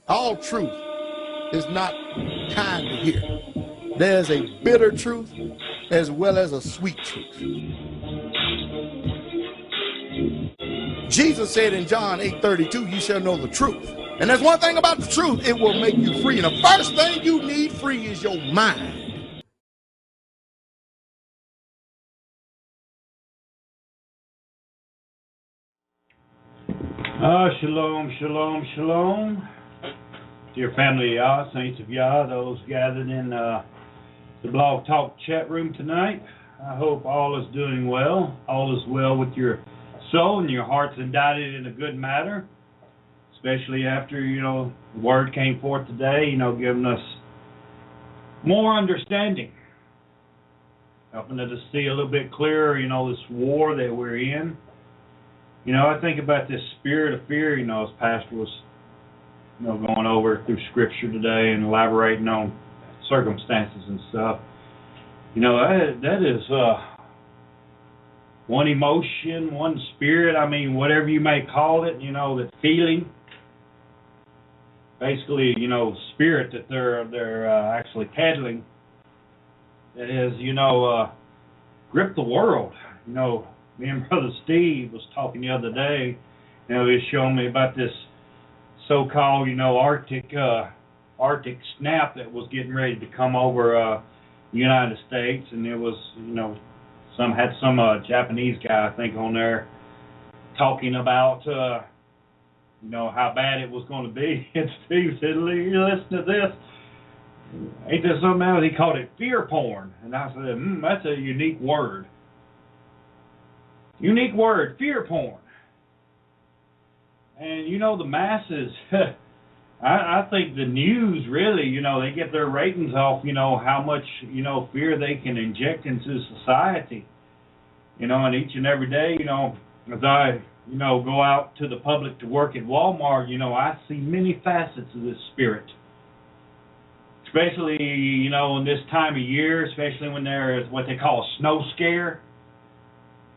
All truth is not kind to hear. There's a bitter truth as well as a sweet truth. Jesus said in John 8:32, you shall know the truth. And there's one thing about the truth, it will make you free. And the first thing you need free is your mind. Shalom, shalom, shalom. Dear family of Yah, saints of Yah, those gathered in the Blog Talk chat room tonight, I hope all is doing well. All is well with your soul and your heart's indicted in a good matter, especially after, the word came forth today, giving us more understanding, helping us to see a little bit clearer, this war that we're in. I think about this spirit of fear, as Pastor was, going over through Scripture today and elaborating on circumstances and stuff. That is one emotion, one spirit, whatever you may call it, that feeling. Basically, spirit that they're actually peddling that has, gripped the world. Me and Brother Steve was talking the other day. He was showing me about this so-called, Arctic snap that was getting ready to come over the United States, and it was, some Japanese guy, I think, on there talking about, how bad it was going to be. And Steve said, listen to this. Ain't there something else? He called it fear porn. And I said, that's a unique word. Unique word, fear porn. And, the masses, I think the news really, they get their ratings off, how much, fear they can inject into society. And each and every day, as I, go out to the public to work at Walmart, I see many facets of this spirit. Especially, in this time of year, especially when there is what they call a snow scare.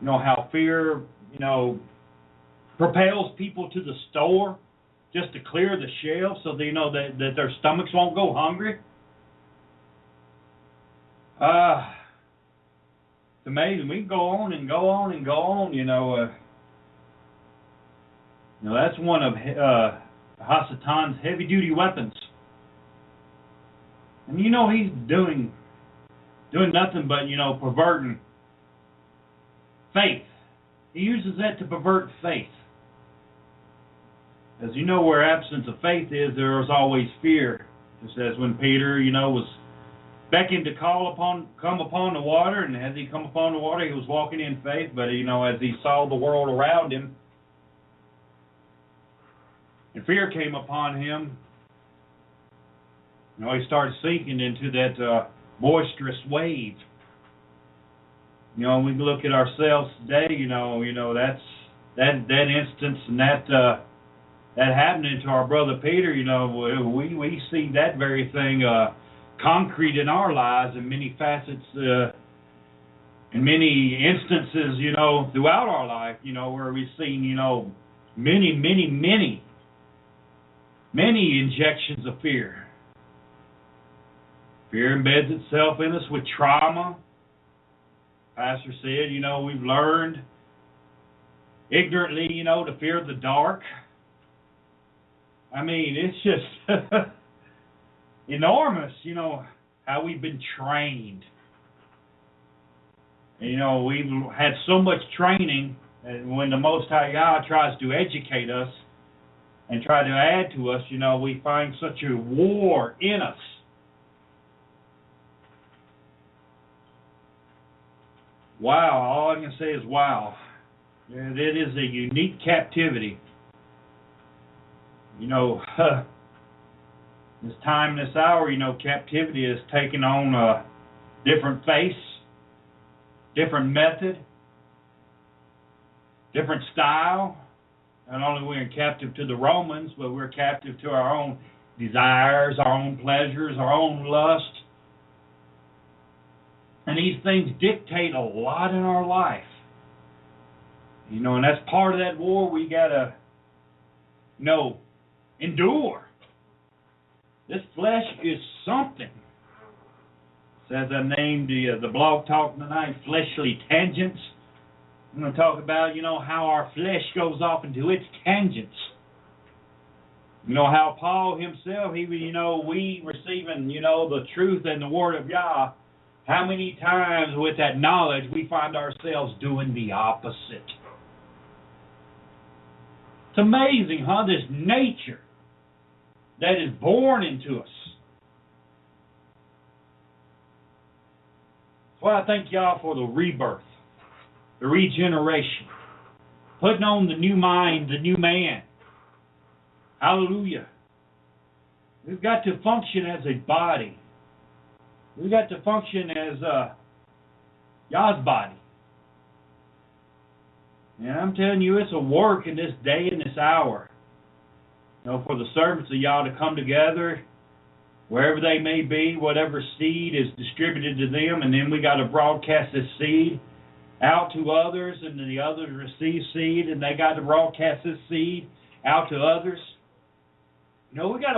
How fear, propels people to the store just to clear the shelves so they know that their stomachs won't go hungry. It's amazing. We can go on and go on and go on, that's one of Hasatan's heavy-duty weapons. And he's doing nothing but, perverting faith. He uses that to pervert faith. As where absence of faith is, there is always fear. Just as when Peter, was beckoned to come upon the water, and as he come upon the water, he was walking in faith. But as he saw the world around him, and fear came upon him, he started sinking into that boisterous wave. We look at ourselves today, that's that instance and that happening to our brother Peter, we see that very thing concrete in our lives in many facets, in many instances, throughout our life, where we've seen, many injections of fear. Fear embeds itself in us with trauma. Pastor said, we've learned ignorantly, to fear the dark. It's just enormous, how we've been trained. And, we've had so much training, and when the Most High God tries to educate us and try to add to us, we find such a war in us. Wow, all I can say is wow. It is a unique captivity. This time, this hour, captivity is taking on a different face, different method, different style. Not only we're captive to the Romans, but we're captive to our own desires, our own pleasures, our own lust. And these things dictate a lot in our life. And that's part of that war we got to, endure. This flesh is something. As I named the blog talk tonight, Fleshly Tangents. I'm going to talk about, how our flesh goes off into its tangents. How Paul himself, we receiving, the truth and the word of Yah, how many times with that knowledge we find ourselves doing the opposite. It's amazing, huh? This nature that is born into us. That's why I thank Yah for the rebirth, the regeneration, putting on the new mind, the new man. Hallelujah. We've got to function as a body. We've got to function as Yah's body. And I'm telling you, it's a work in this day and this hour. For the servants of Yah to come together, wherever they may be, whatever seed is distributed to them, and then we got to broadcast this seed out to others, and then the others receive seed, and they got to broadcast this seed out to others. We got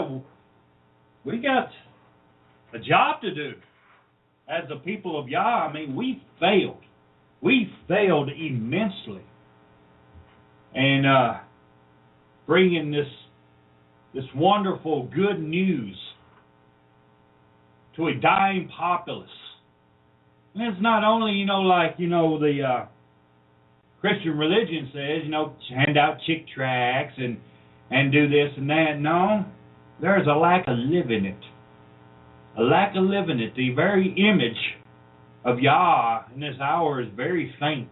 a job to do as the people of Yah. I mean, we failed. We failed immensely. And bringing this wonderful good news to a dying populace. And it's not only, the Christian religion says, hand out chick tracts and do this and that. No, there's a lack of living it. A lack of living it. The very image of Yah in this hour is very faint.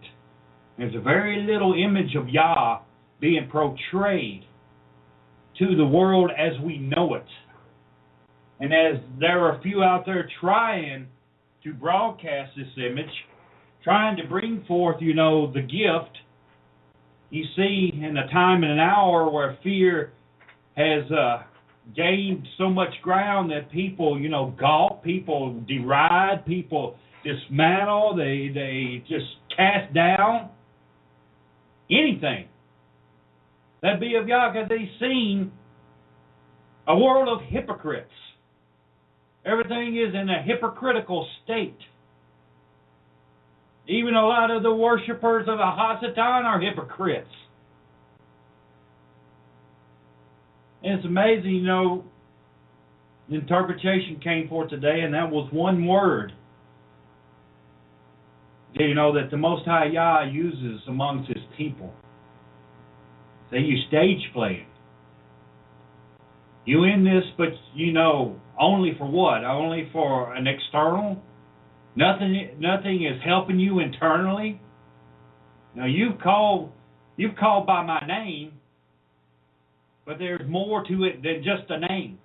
There's a very little image of Yah being portrayed to the world as we know it. And as there are a few out there trying to broadcast this image, trying to bring forth, the gift, you see, in a time and an hour where fear has gained so much ground that people, gawk, people deride, people dismantle, they just cast down anything that be of Yah, because they've seen a world of hypocrites. Everything is in a hypocritical state. Even a lot of the worshipers of Hasatan are hypocrites. And it's amazing, the interpretation came forth today, and that was one word. That the Most High Yah uses amongst His people. They use stage playing. You in this, but only for what? Only for an external? Nothing is helping you internally. Now you've called by my name, but there's more to it than just a name.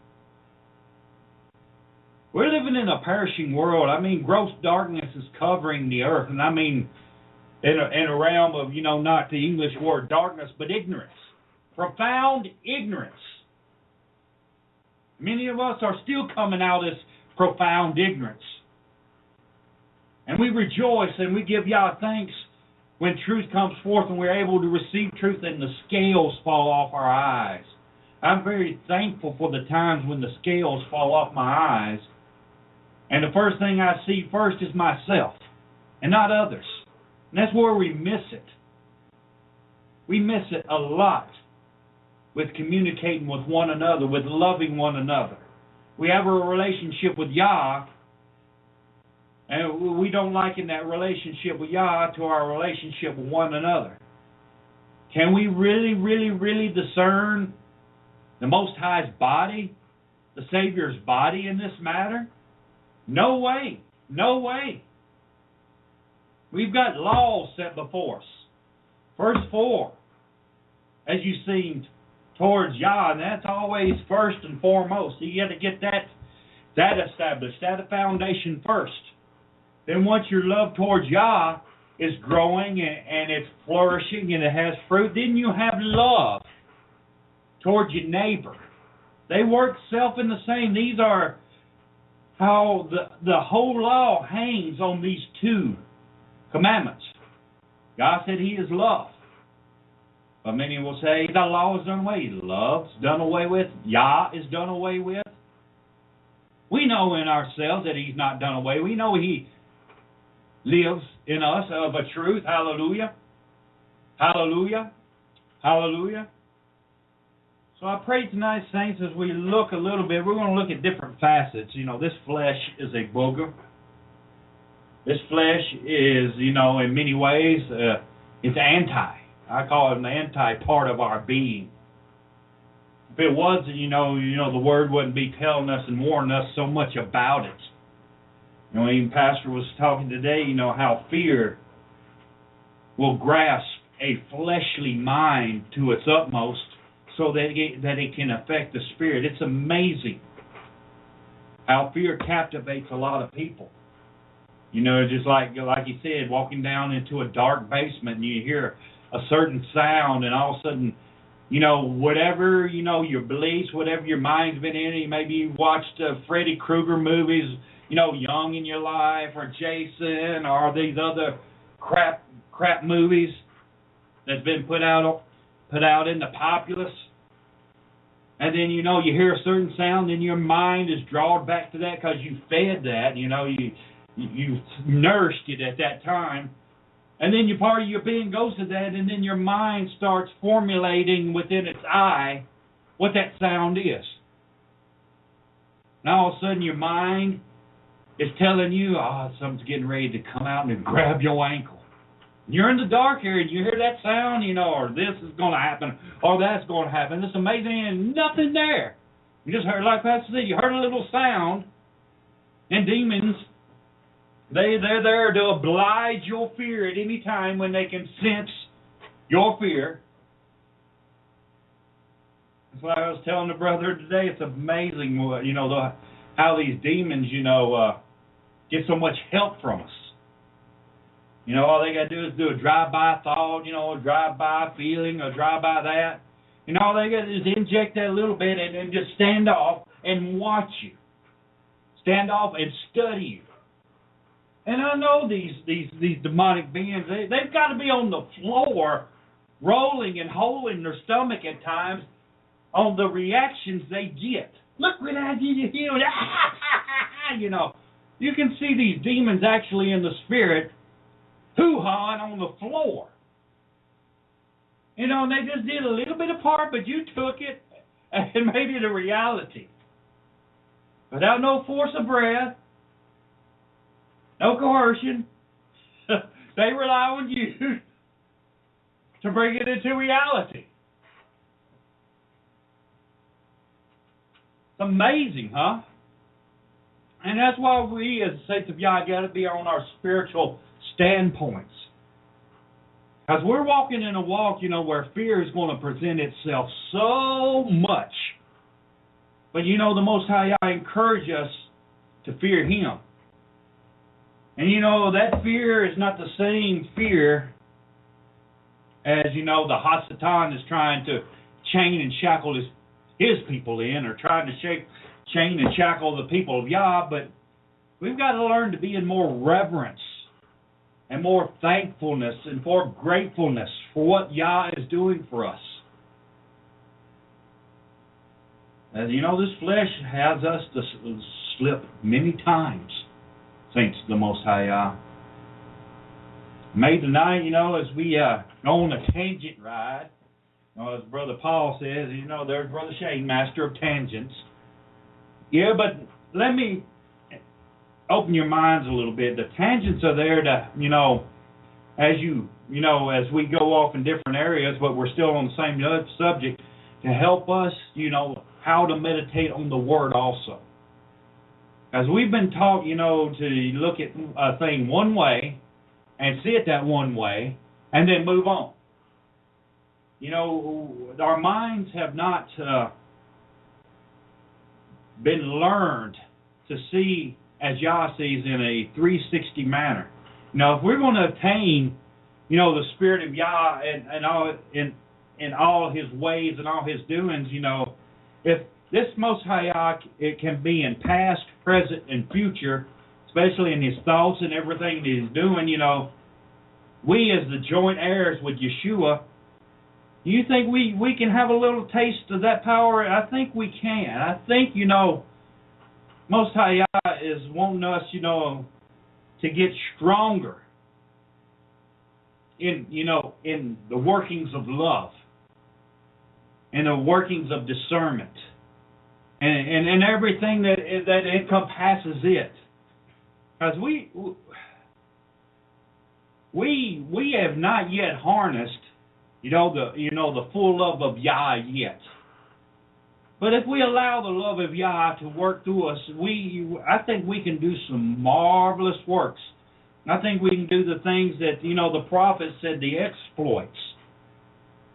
We're living in a perishing world. I mean, gross darkness is covering the earth, and I mean, in a realm of not the English word darkness, but ignorance, profound ignorance. Many of us are still coming out as profound ignorance. And we rejoice and we give Yah thanks when truth comes forth and we're able to receive truth and the scales fall off our eyes. I'm very thankful for the times when the scales fall off my eyes. And the first thing I see first is myself and not others. And that's where we miss it. We miss it a lot with communicating with one another, with loving one another. We have a relationship with Yah, and we don't liken that relationship with Yah to our relationship with one another. Can we really, really, really discern the Most High's body, the Savior's body in this matter? No way. No way. We've got laws set before us. Verse 4, as you've seen, towards Yah, and that's always first and foremost. So you got to get that established, that foundation first. Then once your love towards Yah is growing and it's flourishing and it has fruit, then you have love towards your neighbor. They work self in the same. These are how the whole law hangs on these two commandments. God said He is love. But many will say the law is done away. Love's done away with. Yah is done away with. We know in ourselves that He's not done away. We know He lives in us of a truth. Hallelujah. Hallelujah. Hallelujah. So I pray tonight, saints, as we look a little bit, we're going to look at different facets. This flesh is a booger. This flesh is, in many ways, it's anti. I call it an anti part of our being. If it wasn't, the Word wouldn't be telling us and warning us so much about it. Even Pastor was talking today, how fear will grasp a fleshly mind to its utmost so that it can affect the spirit. It's amazing how fear captivates a lot of people. Just like you said, walking down into a dark basement and you hear a certain sound and all of a sudden, whatever, your beliefs, whatever your mind's been in, maybe you watched Freddy Krueger movies, Young in your life, or Jason, or these other crap movies that's been put out in the populace. And then, you hear a certain sound and your mind is drawn back to that because you fed that, you nourished it at that time. And then part of your being goes to that, and then your mind starts formulating within its eye what that sound is. Now all of a sudden your mind is telling you, something's getting ready to come out and grab your ankle. You're in the dark here and you hear that sound, or this is going to happen, or that's going to happen. It's amazing, and nothing there. You just heard, like Pastor said, you heard a little sound, and demons, they're there to oblige your fear at any time when they can sense your fear. That's why I was telling the brother today, it's amazing, how these demons, get so much help from us. All they got to do is do a drive-by thought, a drive-by feeling, a drive-by that. All they got to do is inject that a little bit and just stand off and watch you. Stand off and study you. And I know these demonic beings, they've got to be on the floor, rolling and holding their stomach at times on the reactions they get. Look what I did to you. You can see these demons actually in the spirit hoo-hawing on the floor. And they just did a little bit of part, but you took it and made it a reality. Without no force of breath, no coercion, they rely on you to bring it into reality. It's amazing, huh? And that's why we, as saints of Yah, got to be on our spiritual standpoints. Because we're walking in a walk, where fear is going to present itself so much. But the Most High Yah encourage us to fear Him. And that fear is not the same fear as, the Hasatan is trying to chain and shackle his people in, or trying to chain and shackle the people of Yah. But we've got to learn to be in more reverence and more thankfulness and more gratefulness for what Yah is doing for us. As this flesh has us to slip many times, saints of the Most High Yah. May tonight, as we go on a tangent ride, as Brother Paul says, there's Brother Shane, master of tangents. Yeah, but let me open your minds a little bit. The tangents are there to, as we go off in different areas, but we're still on the same subject, to help us, how to meditate on the Word also. As we've been taught, to look at a thing one way and see it that one way and then move on. Our minds have not been learned to see as Yah sees in a 360 manner. If we're going to attain, the Spirit of Yah and all in all His ways and all His doings, if this Most High Yah, it can be in past, present, and future, especially in His thoughts and everything that He's doing, we as the joint heirs with Yeshua, do you think we can have a little taste of that power? I think we can. I think, Most High Yah is wanting us, to get stronger in the workings of love, in the workings of discernment, and everything that encompasses it. Because we have not yet harnessed, the full love of Yah yet. But if we allow the love of Yah to work through us, I think we can do some marvelous works. I think we can do the things that, the prophet said, the exploits.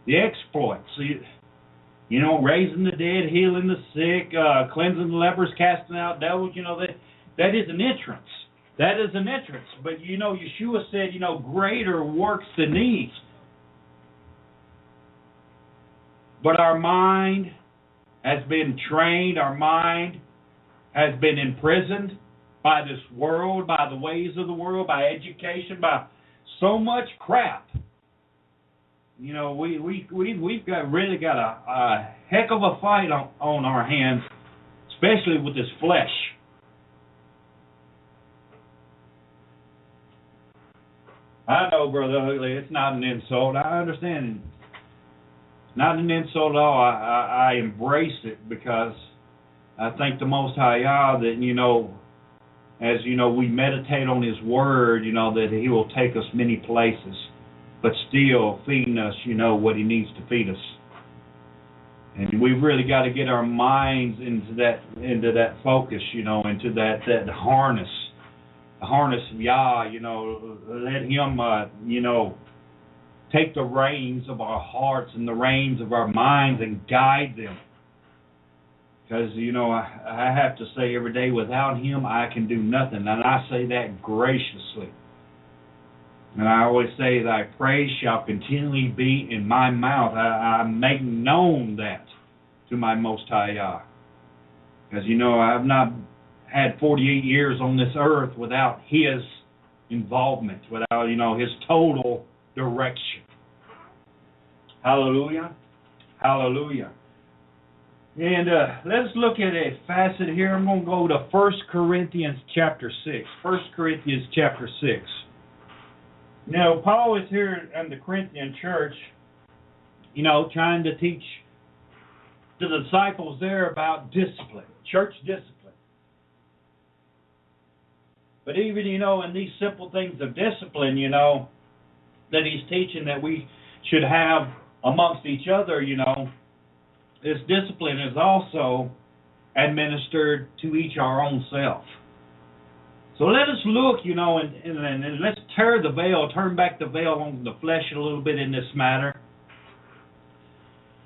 The exploits. Raising the dead, healing the sick, cleansing the lepers, casting out devils, that is an entrance. That is an entrance. But, Yeshua said, greater works than these. But our mind has been trained, our mind has been imprisoned by this world, by the ways of the world, by education, by so much crap. We've really got a heck of a fight on our hands, especially with this flesh. I know, Brother Ugly, it's not an insult. I understand it. Not an insult at all. I embrace it because I thank the Most High Yah that, as we meditate on His Word, that He will take us many places, but still feeding us, what He needs to feed us. And we've really got to get our minds into that focus, into that harness, the harness of Yah, let Him, take the reins of our hearts and the reins of our minds and guide them. Because, I have to say every day, without Him, I can do nothing. And I say that graciously. And I always say, thy praise shall continually be in my mouth. I make known that to my Most High Yah. Because, I have not had 48 years on this earth without His involvement, without, His total direction. Hallelujah. Hallelujah. And let's look at a facet here. I'm going to go to 1 Corinthians chapter 6. 1 Corinthians chapter 6. Now, Paul is here in the Corinthian church, trying to teach the disciples there about discipline, church discipline. But even, in these simple things of discipline, that he's teaching that we should have amongst each other, this discipline is also administered to each our own self. So let us look, and let's turn back the veil on the flesh a little bit in this matter.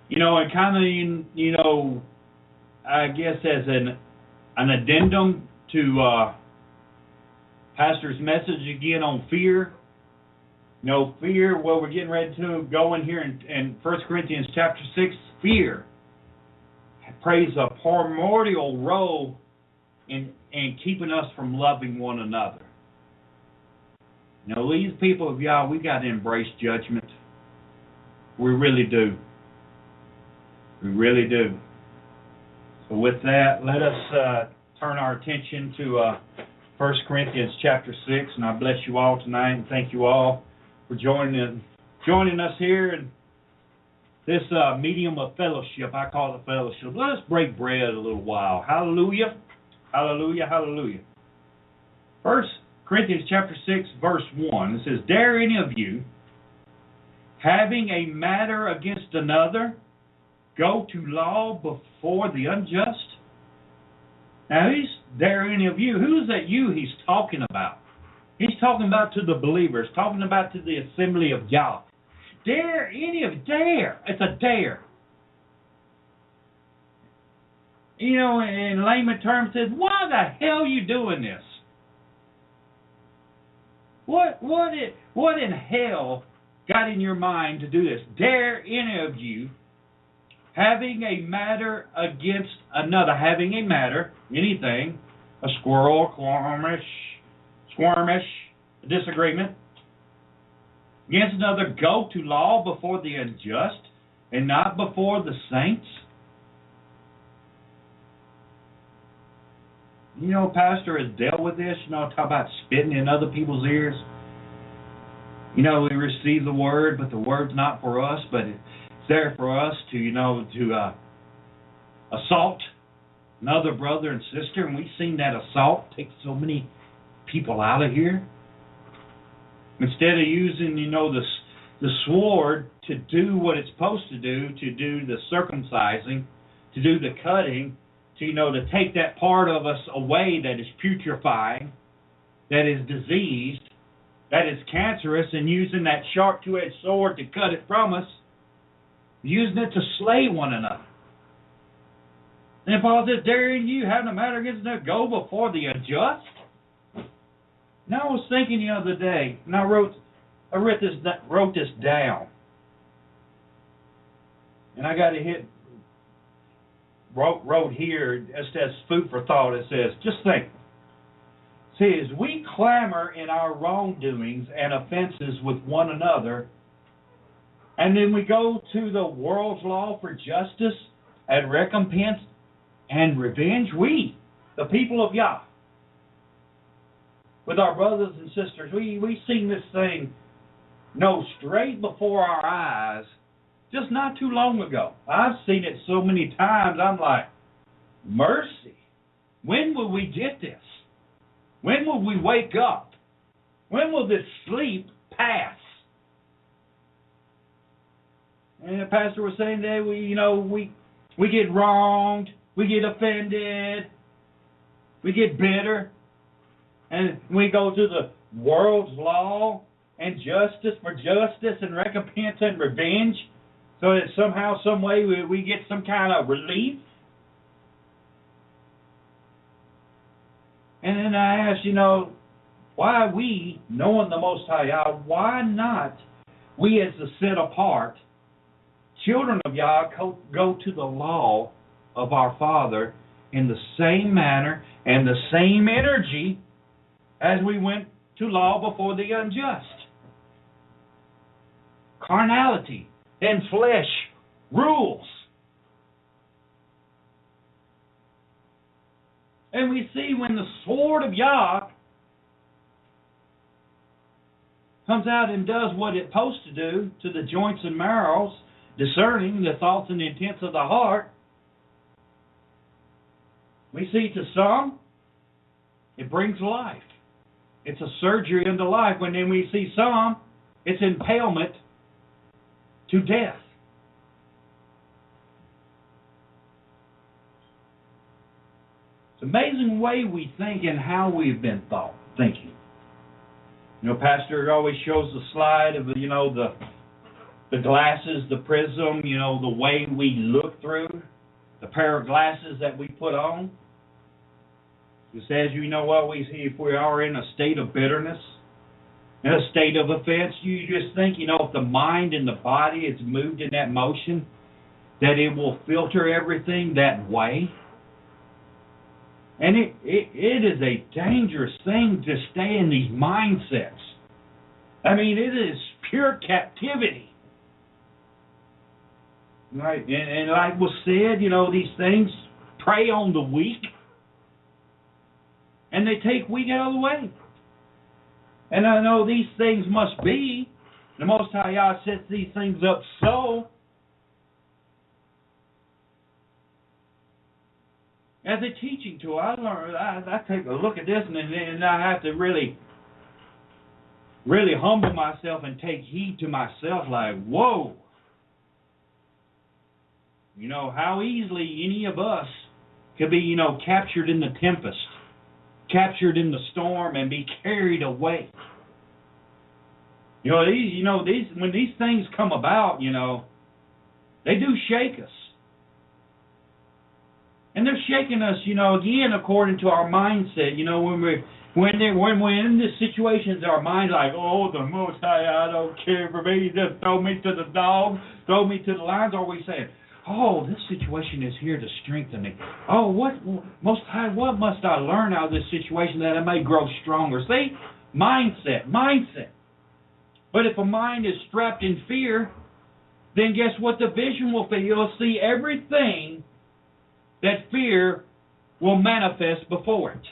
And kind of, I guess as an addendum to Pastor's message again on fear. Fear, well, we're getting ready to go in here in 1 Corinthians chapter 6, fear plays a primordial role in keeping us from loving one another. These people of Yah, we got to embrace judgment. We really do. We really do. So with that, let us turn our attention to 1 Corinthians chapter 6, and I bless you all tonight, and thank you all for joining us here in this medium of fellowship. I call it fellowship. Let us break bread a little while. Hallelujah. Hallelujah. Hallelujah. 1 Corinthians chapter 6, verse 1. It says, dare any of you, having a matter against another, go to law before the unjust? Now, dare any of you. Who is that you he's talking about? He's talking about to the believers, talking about to the assembly of Yah. Dare any of dare. It's a dare. In layman terms, says, why the hell are you doing this? What in hell got in your mind to do this? Dare any of you, having a matter against another, having a matter, anything, a squirrel, squirmish, a disagreement, against another, go to law before the unjust and not before the saints? You know, Pastor has dealt with this. You know, talk about spitting in other people's ears. You know, we receive the word, but the word's not for us, but it's there for us to, to assault another brother and sister. And we've seen that assault take so many people out of here. Instead of using, the sword to do what it's supposed to do the circumcising, to do the cutting, to take that part of us away that is putrefying, that is diseased, that is cancerous, and using that sharp two-edged sword to cut it from us, using it to slay one another. And Paul says, daring you, having a matter against them, go before the unjust? Now I was thinking the other day, and I wrote this down, and I got to wrote here just as food for thought. It says, just think. See, as we clamor in our wrongdoings and offenses with one another, and then we go to the world's law for justice and recompense and revenge, we, the people of Yah, with our brothers and sisters, we seen this thing straight before our eyes just not too long ago. I've seen it so many times, I'm like, mercy. When will we get this? When will we wake up? When will this sleep pass? And the pastor was saying that we get wronged, we get offended, we get bitter. And we go to the world's law and justice for justice and recompense and revenge, so that somehow, some way, we get some kind of relief. And then I ask, why we, knowing the Most High Yah, why not we as the set apart children of Yah go to the law of our Father in the same manner and the same energy as we went to law before the unjust? Carnality and flesh rules. And we see when the sword of Yah comes out and does what it's supposed to do to the joints and marrows, discerning the thoughts and the intents of the heart, we see to some, it brings life. It's a surgery unto life. When then we see some, it's impalement to death. It's an amazing way we think and how we've been thinking. Pastor always shows the slide of the glasses, the prism, the way we look through, the pair of glasses that we put on. It says, what we see if we are in a state of bitterness, in a state of offense, you just think, if the mind and the body is moved in that motion, that it will filter everything that way. And it is a dangerous thing to stay in these mindsets. I mean, it is pure captivity. Right? And like was said, these things prey on the weak. And they take weak out of the way. And I know these things must be. The Most High Yah sets these things up so as a teaching tool. I take a look at this and I have to really humble myself and take heed to myself like, whoa. How easily any of us could be, captured in the tempest, captured in the storm and be carried away. These when these things come about, they do shake us. And they're shaking us, again, according to our mindset. When we're in these situations, our mind's like, oh, the Most High, I don't care for me. Just throw me to the dogs, throw me to the lions. Or we saying, oh, this situation is here to strengthen me. Oh, Most High, what must I learn out of this situation that I may grow stronger? See? Mindset. But if a mind is strapped in fear, then guess what the vision will be? You'll see everything that fear will manifest before it.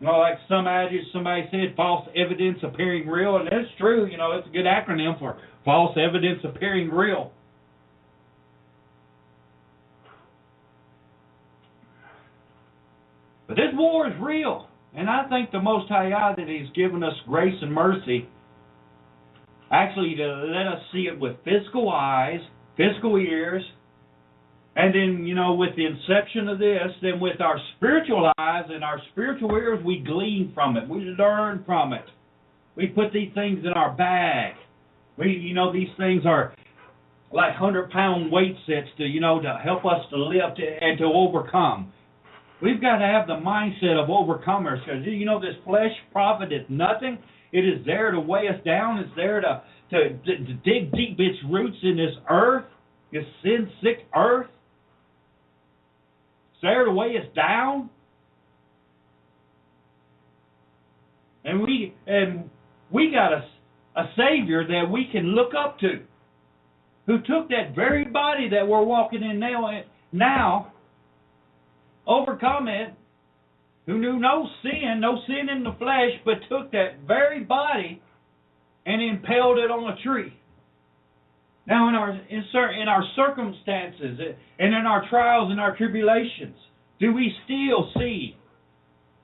You know, like somebody said, false evidence appearing real, and that's true. You know, it's a good acronym for false evidence appearing real. But this war is real, and I think the Most High God, that He's given us grace and mercy, actually to let us see it with physical eyes, physical ears, and then, you know, with the inception of this, then with our spiritual eyes and our spiritual ears, we glean from it. We learn from it. We put these things in our bag. You know, these things are like 100-pound weight sets to, you know, to help us to live and to overcome. We've got to have the mindset of overcomers, because, you know, this flesh profiteth nothing. It is there to weigh us down. It's there to dig deep its roots in this earth, this sin-sick earth. It's there to weigh us down. And we got a Savior that we can look up to, who took that very body that we're walking in now, overcome it, who knew no sin in the flesh, but took that very body and impaled it on a tree. Now, in our circumstances and in our trials and our tribulations, do we still see?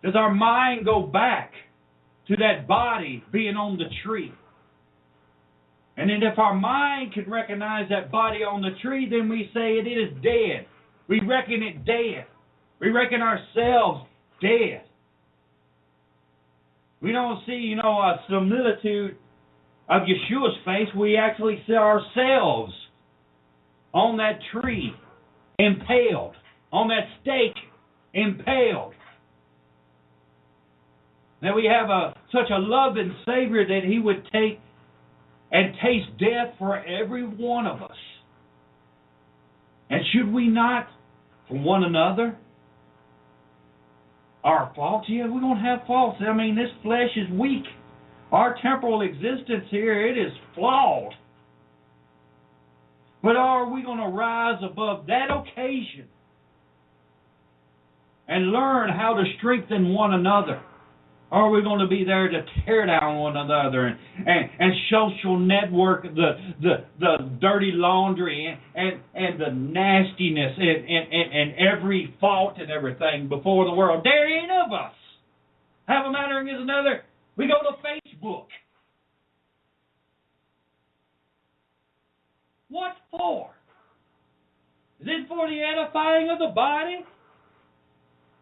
Does our mind go back to that body being on the tree? And then if our mind can recognize that body on the tree, then we say it is dead. We reckon it dead. We reckon ourselves dead. We don't see, you know, a similitude of Yeshua's face. We actually see ourselves on that tree, impaled, on that stake, impaled. That we have such a loving Savior that He would take and taste death for every one of us. And should we not, for one another, our faults? Yeah, we're going to have faults. I mean, this flesh is weak. Our temporal existence here, it is flawed. But are we going to rise above that occasion and learn how to strengthen one another? Or are we going to be there to tear down one another and social network the dirty laundry and the nastiness and every fault and everything before the world? There ain't of us. Have a matter against another. We go to Facebook. What for? Is it for the edifying of the body?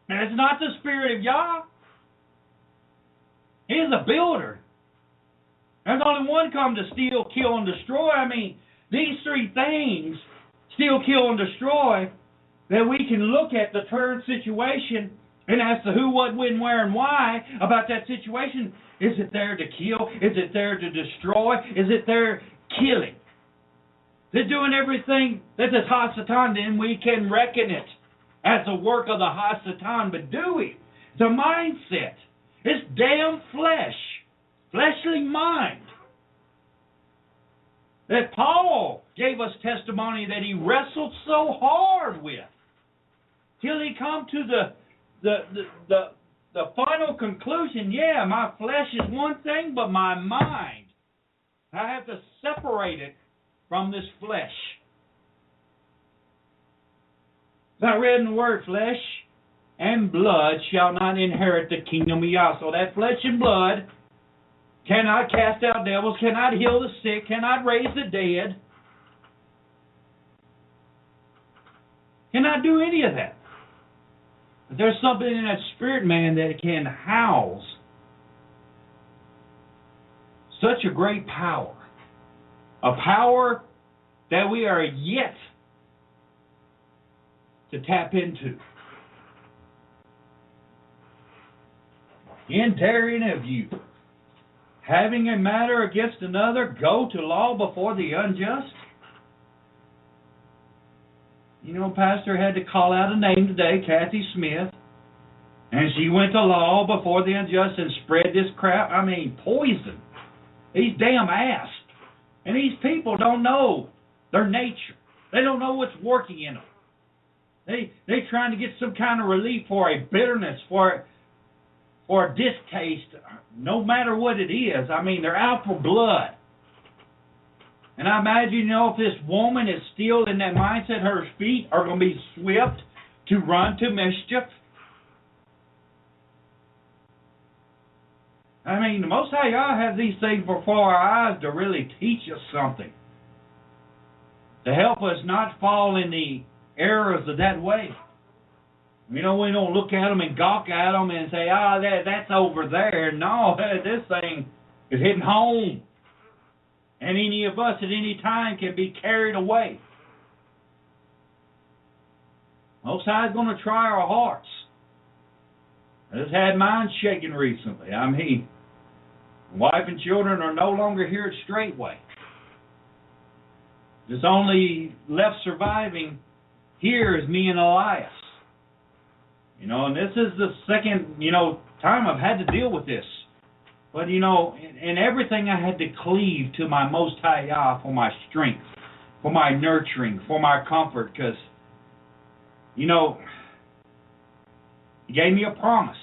And it's not the Spirit of Yah. He's a builder. There's only one come to steal, kill, and destroy. I mean, these three things, steal, kill, and destroy, that we can look at the current situation and ask the who, what, when, where, and why about that situation. Is it there to kill? Is it there to destroy? Is it there killing? They're doing everything that the Ha-Satan, then we can reckon it as a work of the Ha-Satan. But do we? The mindset. This damn flesh, fleshly mind, that Paul gave us testimony that he wrestled so hard with, till he come to the final conclusion. Yeah, my flesh is one thing, but my mind, I have to separate it from this flesh. As I read in the Word, flesh and blood shall not inherit the kingdom of Yah. So that flesh and blood cannot cast out devils, cannot heal the sick, cannot raise the dead, cannot do any of that. But there's something in that spirit man that can house such a great power. A power that we are yet to tap into. In tearing of you, having a matter against another, go to law before the unjust. You know, Pastor had to call out a name today, Kathy Smith, and she went to law before the unjust and spread this crap. I mean, poison. These damn asps. And these people don't know their nature. They don't know what's working in them. They trying to get some kind of relief for a bitterness, for a distaste, no matter what it is. I mean, they're out for blood. And I imagine, if this woman is still in that mindset, her feet are going to be swift to run to mischief. I mean, the Most High God has these things before our eyes to really teach us something, to help us not fall in the errors of that way. We don't look at them and gawk at them and say, that's over there. No, this thing is hitting home. And any of us at any time can be carried away. Most High is going to try our hearts. I just had mine shaken recently. I mean, wife and children are no longer here at Straitway. There's only left surviving here is me and Elias. And this is the second, time I've had to deal with this. But, in everything I had to cleave to my Most High Yah for my strength, for my nurturing, for my comfort, because, He gave me a promise.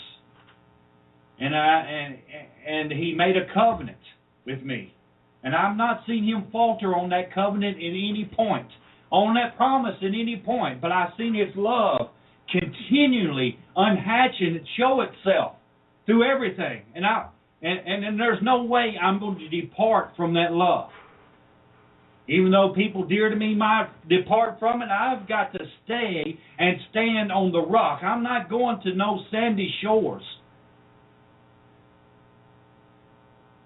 And He made a covenant with me. And I've not seen Him falter on that covenant at any point, on that promise at any point, but I've seen His love continually unhatch and show itself through everything. And there's no way I'm going to depart from that love. Even though people dear to me might depart from it, I've got to stay and stand on the rock. I'm not going to no sandy shores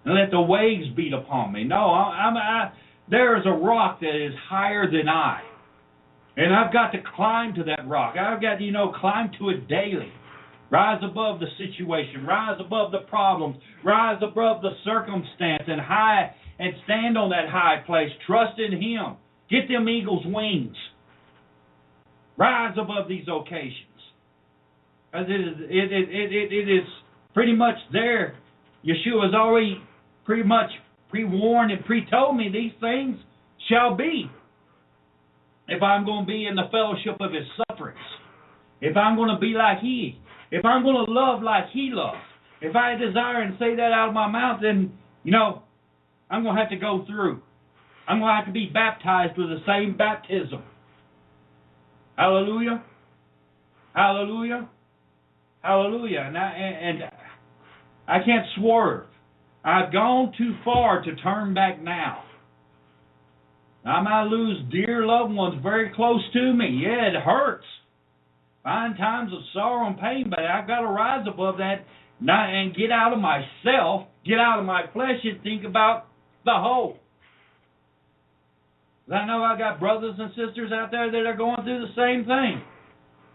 and let the waves beat upon me. No, there is a rock that is higher than I. And I've got to climb to that rock. I've got to, climb to it daily. Rise above the situation. Rise above the problems. Rise above the circumstance and stand on that high place. Trust in Him. Get them eagle's wings. Rise above these occasions. As it is pretty much there. Yeshua's already pretty much pre-warned and pre-told me these things shall be. If I'm going to be in the fellowship of His sufferings, if I'm going to be like He, if I'm going to love like He loves, if I desire and say that out of my mouth, then, I'm going to have to go through. I'm going to have to be baptized with the same baptism. Hallelujah. Hallelujah. Hallelujah. And I can't swerve. I've gone too far to turn back now. I might lose dear loved ones very close to me. Yeah, it hurts. Find times of sorrow and pain, but I've got to rise above that and get out of myself, get out of my flesh, and think about the whole. I know I got brothers and sisters out there that are going through the same thing.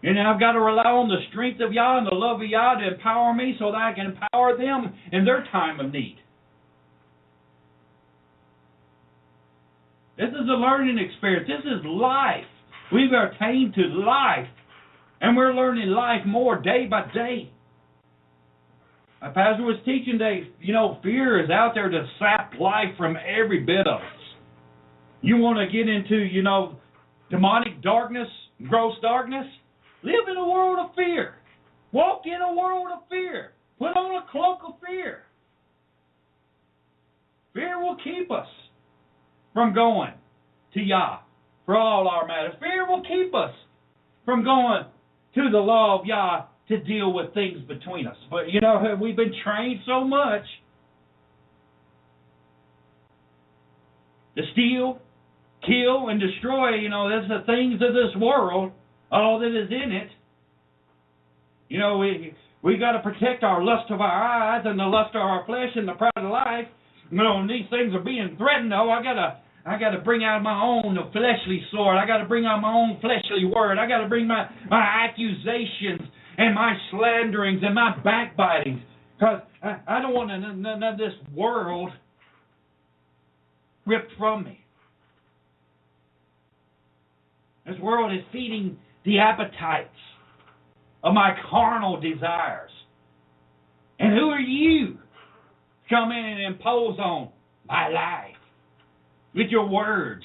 And I've got to rely on the strength of Yah and the love of Yah to empower me so that I can empower them in their time of need. This is a learning experience. This is life. We've attained to life. And we're learning life more day by day. My pastor was teaching today, fear is out there to sap life from every bit of us. You want to get into, demonic darkness, gross darkness? Live in a world of fear. Walk in a world of fear. Put on a cloak of fear. Fear will keep us from going to Yah for all our matters. Fear will keep us from going to the law of Yah to deal with things between us. But, we've been trained so much to steal, kill, and destroy, that's the things of this world, all that is in it. We got to protect our lust of our eyes and the lust of our flesh and the pride of life. And these things are being threatened. I got to bring out my own fleshly sword. I got to bring out my own fleshly word. I got to bring my accusations and my slanderings and my backbitings. Because I don't want none of this world ripped from me. This world is feeding the appetites of my carnal desires. And who are you to come in and impose on my life with your words?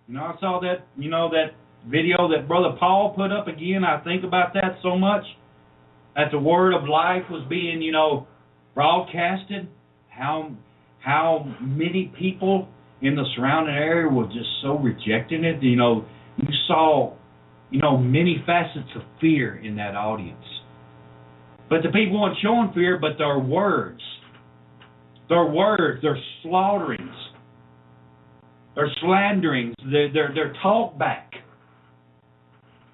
I saw that, that video that Brother Paul put up again, I think about that so much. That the word of life was being, broadcasted. How many people in the surrounding area were just so rejecting it. You saw, many facets of fear in that audience. But the people weren't showing fear, but their words, their slaughterings, their slanderings, their talk back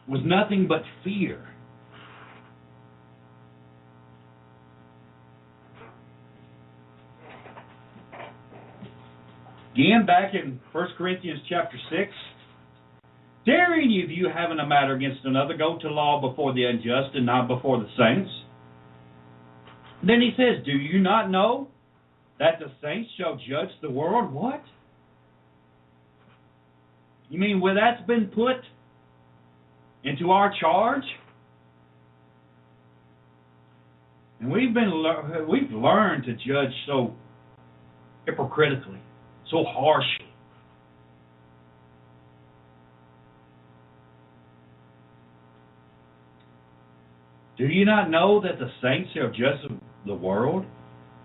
was nothing but fear. Again, back in 1 Corinthians chapter 6, dare any of you having a matter against another go to law before the unjust and not before the saints? Then he says, do you not know that the saints shall judge the world? What? You mean where that's been put into our charge? And we've learned to judge so hypocritically, so harshly. Do you not know that the saints shall judge the world?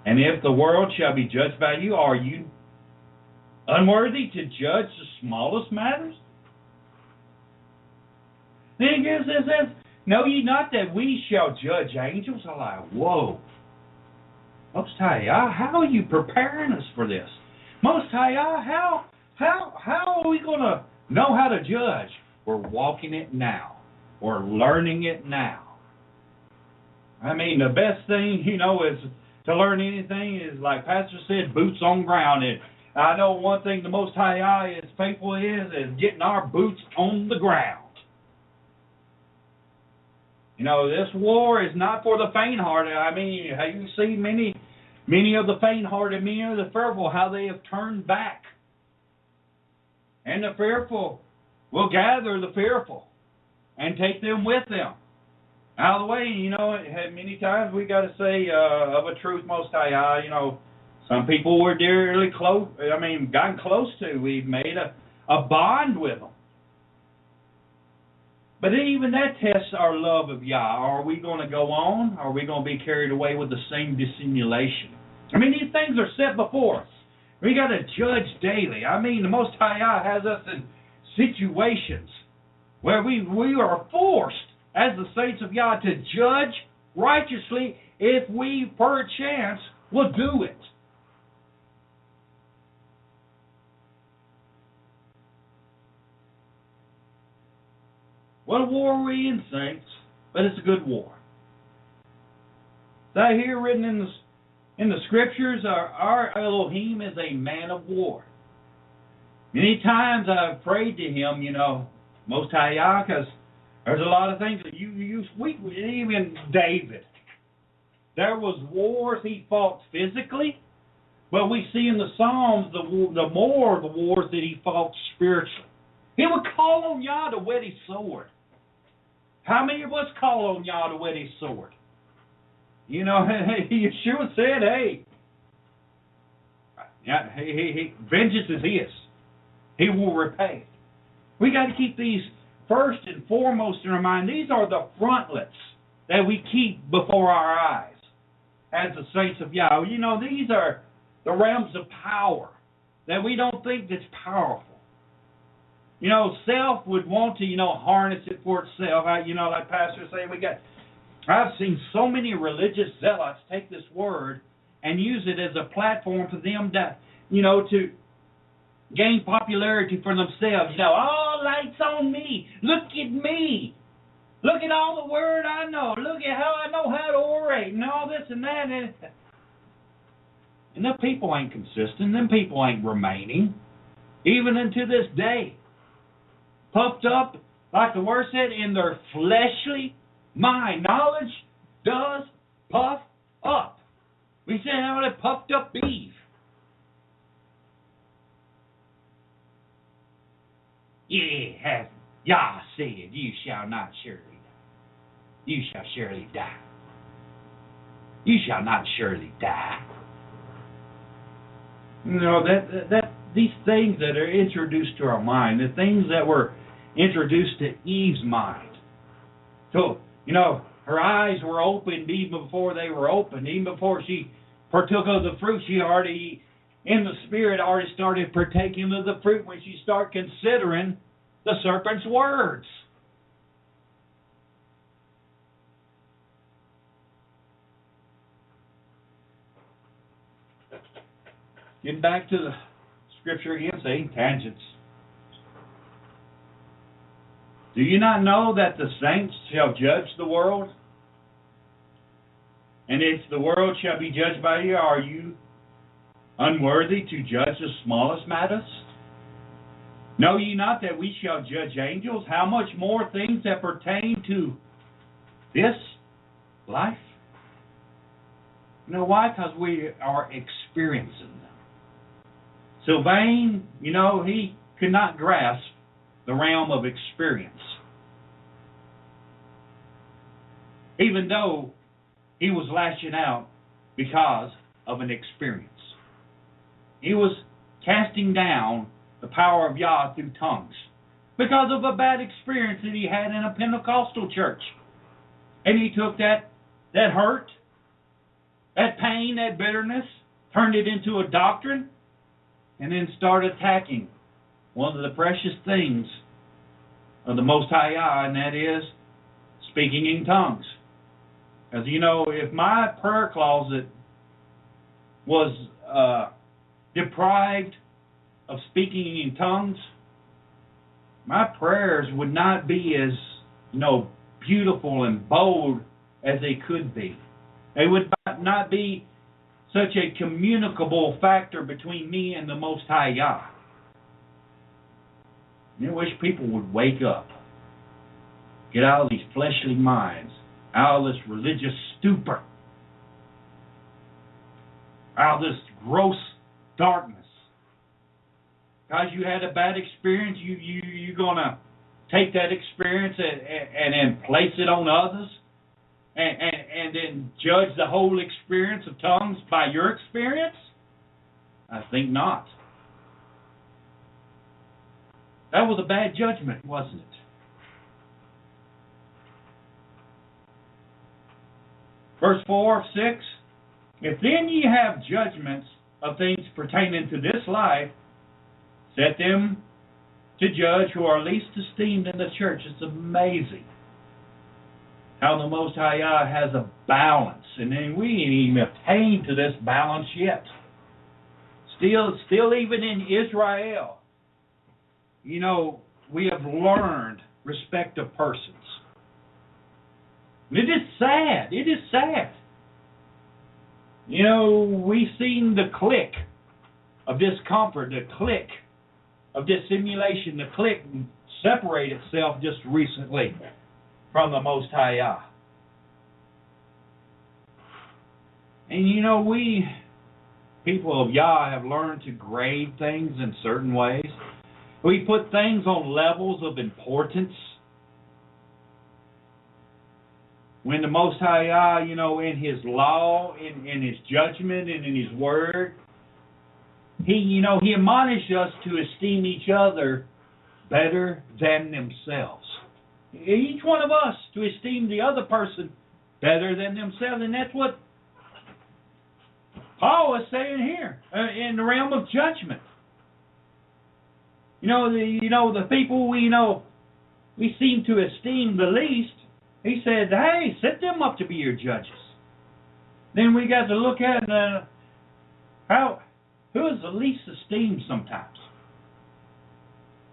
And if the world shall be judged by you, are you unworthy to judge the smallest matters? Then again it says, know ye not that we shall judge angels? I'm like, whoa. Most High Yah, how are you preparing us for this? Most High Yah, how are we going to know how to judge? We're walking it now. We're learning it now. I mean, the best thing, is to learn anything is, like Pastor said, boots on ground. And I know one thing the Most High Yah is faithful is getting our boots on the ground. This war is not for the faint-hearted. I mean, have you seen many of the faint-hearted, many of the fearful, how they have turned back? And the fearful will gather the fearful and take them with them. Out of the way, many times we got to say, of a truth, Most High, some people we're dearly close, gotten close to. We've made a bond with them. But even that tests our love of Yah. Are we going to go on? Are we going to be carried away with the same dissimulation? These things are set before us. We got to judge daily. The Most High Yah has us in situations where we are forced, as the saints of Yah, to judge righteously if we, perchance, will do it. What a war are we in, saints? But it's a good war. I hear written in the scriptures, our Elohim is a man of war. Many times I've prayed to him, Most High Yah, because there's a lot of things that even David. There was wars he fought physically, but we see in the Psalms the more of the wars that he fought spiritually. He would call on Yah to whet his sword. How many of us call on Yah to whet his sword? Yeshua said, hey, vengeance is his. He will repay. We got to keep these first and foremost in our mind. These are the frontlets that we keep before our eyes as the saints of Yah. These are the realms of power that we don't think that's powerful. Self would want to, harness it for itself. Like Pastor say, I've seen so many religious zealots take this word and use it as a platform for them to gain popularity for themselves. All lights on me. Look at me. Look at all the word I know. Look at how I know how to orate and all this and that. And them people ain't consistent. Them people ain't remaining. Even unto this day. Puffed up, like the word said, in their fleshly mind. Knowledge does puff up. We said how they puffed up beef. Yeah, Yah said, you shall not surely die. You shall surely die. You shall not surely die. That these things that are introduced to our mind, the things that were introduced to Eve's mind. So, her eyes were opened even before they were opened. Even before she partook of the fruit, she already, in the spirit, already started partaking of the fruit when she started considering the serpent's words. Getting back to the scripture again, saying tangents. Do you not know that the saints shall judge the world? And if the world shall be judged by you, are you unworthy to judge the smallest matters? Know ye not that we shall judge angels? How much more things that pertain to this life? You know why? Because we are experiencing them. Sylvain, he could not grasp the realm of experience. Even though he was lashing out because of an experience. He was casting down the power of Yah through tongues because of a bad experience that he had in a Pentecostal church. And he took that hurt, that pain, that bitterness, turned it into a doctrine, and then started attacking one of the precious things of the Most High Yah, and that is speaking in tongues. As if my prayer closet was deprived of speaking in tongues, my prayers would not be as, beautiful and bold as they could be. They would not be such a communicable factor between me and the Most High Yah. I wish people would wake up, get out of these fleshly minds, out of this religious stupor, out of this gross darkness. Because you had a bad experience, you're going to take that experience and then place it on others and then judge the whole experience of tongues by your experience? I think not. That was a bad judgment, wasn't it? Verse 4 of 6, if then ye have judgments of things pertaining to this life, set them to judge who are least esteemed in the church. It's amazing how the Most High Yah has a balance, and then we ain't even attained to this balance yet. Still even in Israel, we have learned respect of persons. It is sad. It is sad. We've seen the clique of discomfort, the clique of dissimulation, the clique separate itself just recently from the Most High Yah. And we, people of Yah, have learned to grade things in certain ways. We put things on levels of importance. When the Most High Yah, in His law, in His judgment, and in His word, He admonished us to esteem each other better than themselves. Each one of us to esteem the other person better than themselves, and that's what Paul is saying here in the realm of judgment. The people we seem to esteem the least. He said, hey, set them up to be your judges. Then we got to look at who is the least esteemed sometimes.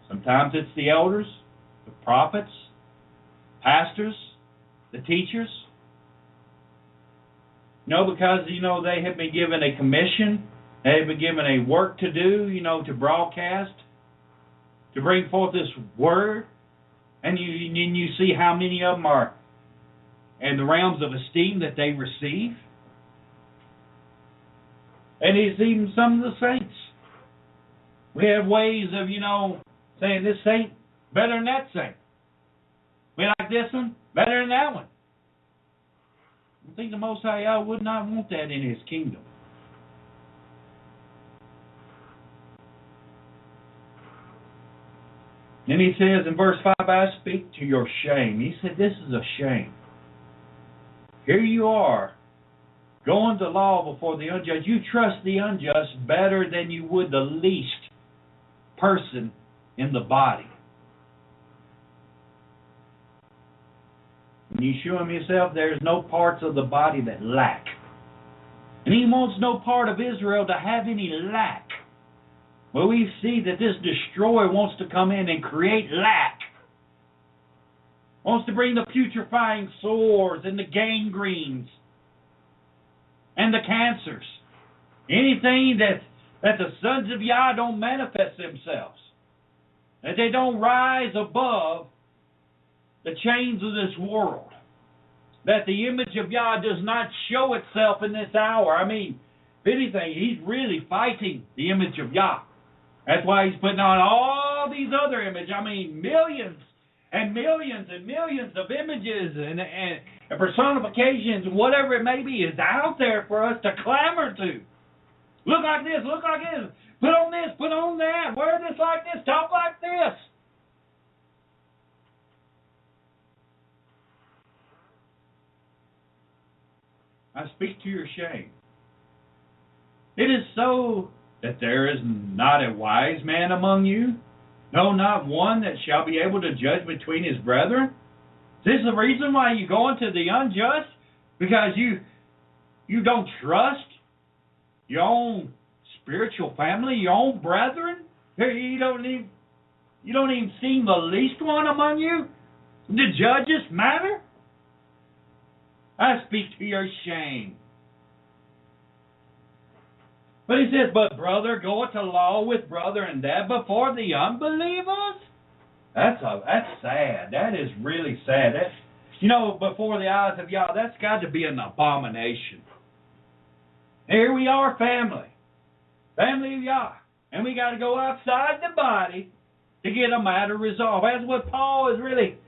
Sometimes it's the elders, the prophets, pastors, the teachers. Because, they have been given a commission. They have been given a work to do, to broadcast, to bring forth this word. And you see how many of them are in the realms of esteem that they receive. And it's even some of the saints. We have ways of, saying this saint better than that saint. We like this one better than that one. I think the Most High Yah would not want that in His kingdom. Then he says in verse 5, I speak to your shame. He said, this is a shame. Here you are, going to law before the unjust. You trust the unjust better than you would the least person in the body. And you show him yourself, there's no parts of the body that lack. And he wants no part of Israel to have any lack. Well, we see that this destroyer wants to come in and create lack. Wants to bring the putrefying sores and the gangrenes and the cancers. Anything that the sons of Yah don't manifest themselves. That they don't rise above the chains of this world. That the image of Yah does not show itself in this hour. I mean, if anything, he's really fighting the image of Yah. That's why he's putting on all these other images. I mean, millions and millions and millions of images and personifications, whatever it may be, is out there for us to clamor to. Look like this, look like this. Put on this, put on that. Wear this like this, talk like this. I speak to your shame. It is so that there is not a wise man among you, no, not one that shall be able to judge between his brethren. This is the reason why you go into the unjust? Because you don't trust your own spiritual family, your own brethren? You don't even seem the least one among you? The judges matter? I speak to your shame. But he says, but brother goeth to law with brother, and that before the unbelievers? That's sad. That is really sad. Before the eyes of Yah, that's got to be an abomination. Here we are, family of Yah, and we got to go outside the body to get a matter resolved. That's what Paul is really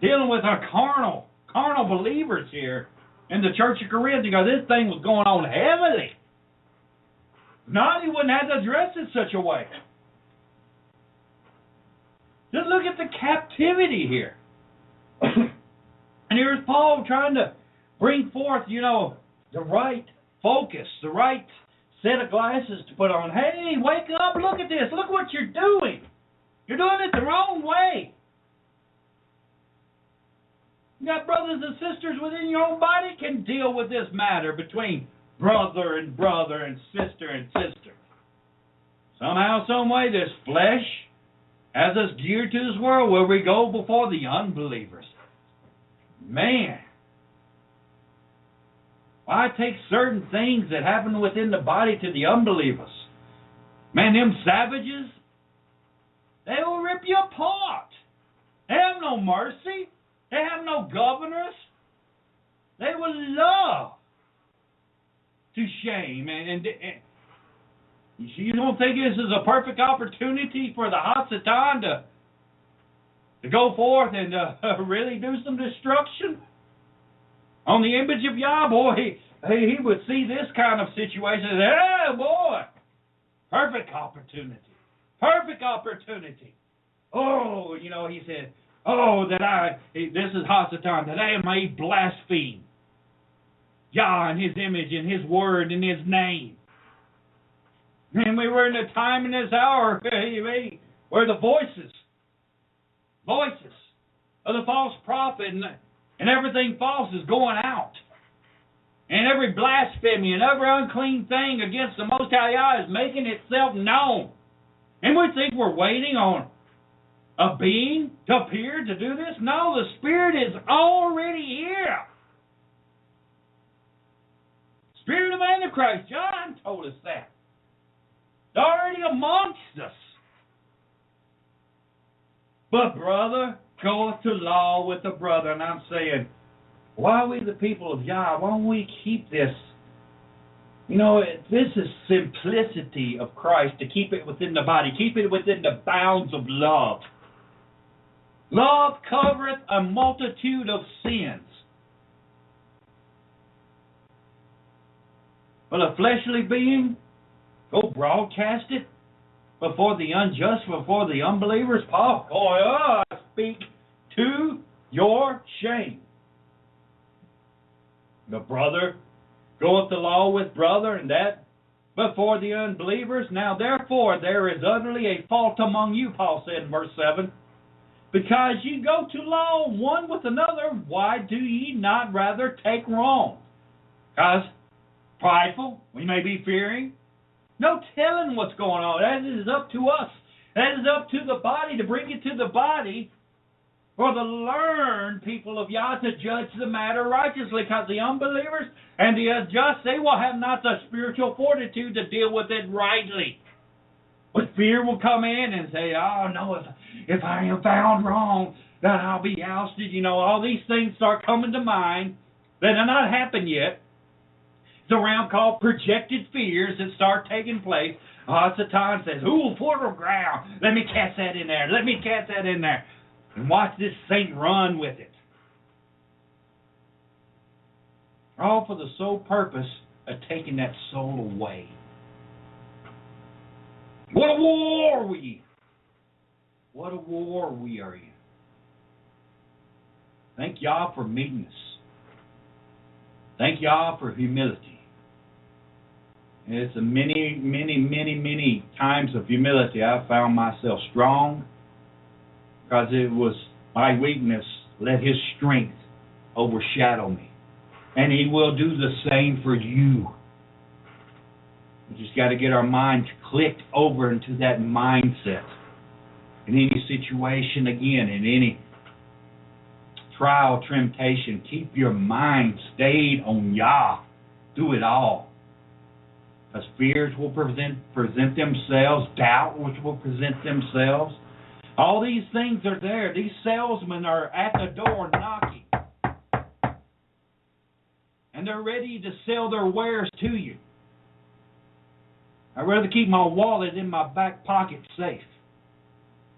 dealing with, our carnal believers here in the church of Corinth, because this thing was going on heavily. Not, he wouldn't have to address it such a way. Just look at the captivity here. And here's Paul trying to bring forth, the right focus, the right set of glasses to put on. Hey, wake up, look at this. Look what you're doing. You're doing it the wrong way. You got brothers and sisters within your own body can deal with this matter between brother and sister and sister. Somehow, some way, this flesh has us geared to this world where we go before the unbelievers. Man, why take certain things that happen within the body to the unbelievers? Man, them savages, they will rip you apart. They have no mercy. They have no governors. They will love to shame. And you don't think this is a perfect opportunity for the Hasatan to go forth and really do some destruction? On the image of Yah, boy, he would see this kind of situation and say, hey, boy, perfect opportunity. Perfect opportunity. Oh, he said, this is Hasatan, that I may blaspheme Yah and his image and his word and his name. And we were in a time in this hour where the voices of the false prophet and everything false is going out. And every blasphemy and every unclean thing against the Most High Yah is making itself known. And we think we're waiting on a being to appear to do this? No, the Spirit is already here. Spirit of Antichrist, John told us that. It's already amongst us. But brother goeth to law with a brother. And I'm saying, why are we the people of Yah? Why don't we keep this? This is simplicity of Christ, to keep it within the body. Keep it within the bounds of love. Love covereth a multitude of sins. But a fleshly being, go broadcast it. before the unjust, before the unbelievers? Paul, I speak to your shame. The brother goeth the law with brother, and that before the unbelievers. Now therefore there is utterly a fault among you, Paul said in verse 7. Because ye go to law one with another, why do ye not rather take wrong? Because prideful, we may be fearing. No telling what's going on. That is up to us. That is up to the body, to bring it to the body, for the learned people of Yah to judge the matter righteously, because the unbelievers and the unjust, they will have not the spiritual fortitude to deal with it rightly. But fear will come in and say, oh no, if I am found wrong, then I'll be ousted. You know, all these things start coming to mind that have not happened yet. It's a round called projected fears that start taking place. Satan says, ooh, fertile ground. Let me cast that in there. Let me cast that in there. And watch this thing run with it. All for the sole purpose of taking that soul away. What a war we in. What a war we are in. Thank Yah for meekness. Thank Yah for humility. And it's a many times of humility I've found myself strong, because it was my weakness let His strength overshadow me. And He will do the same for you. We just got to get our minds clicked over into that mindset. In any situation, again, in any trial, temptation, keep your mind stayed on Yah. Do it all. Because fears will present themselves, doubt which will present themselves. All these things are there. These salesmen are at the door knocking. And they're ready to sell their wares to you. I'd rather keep my wallet in my back pocket safe.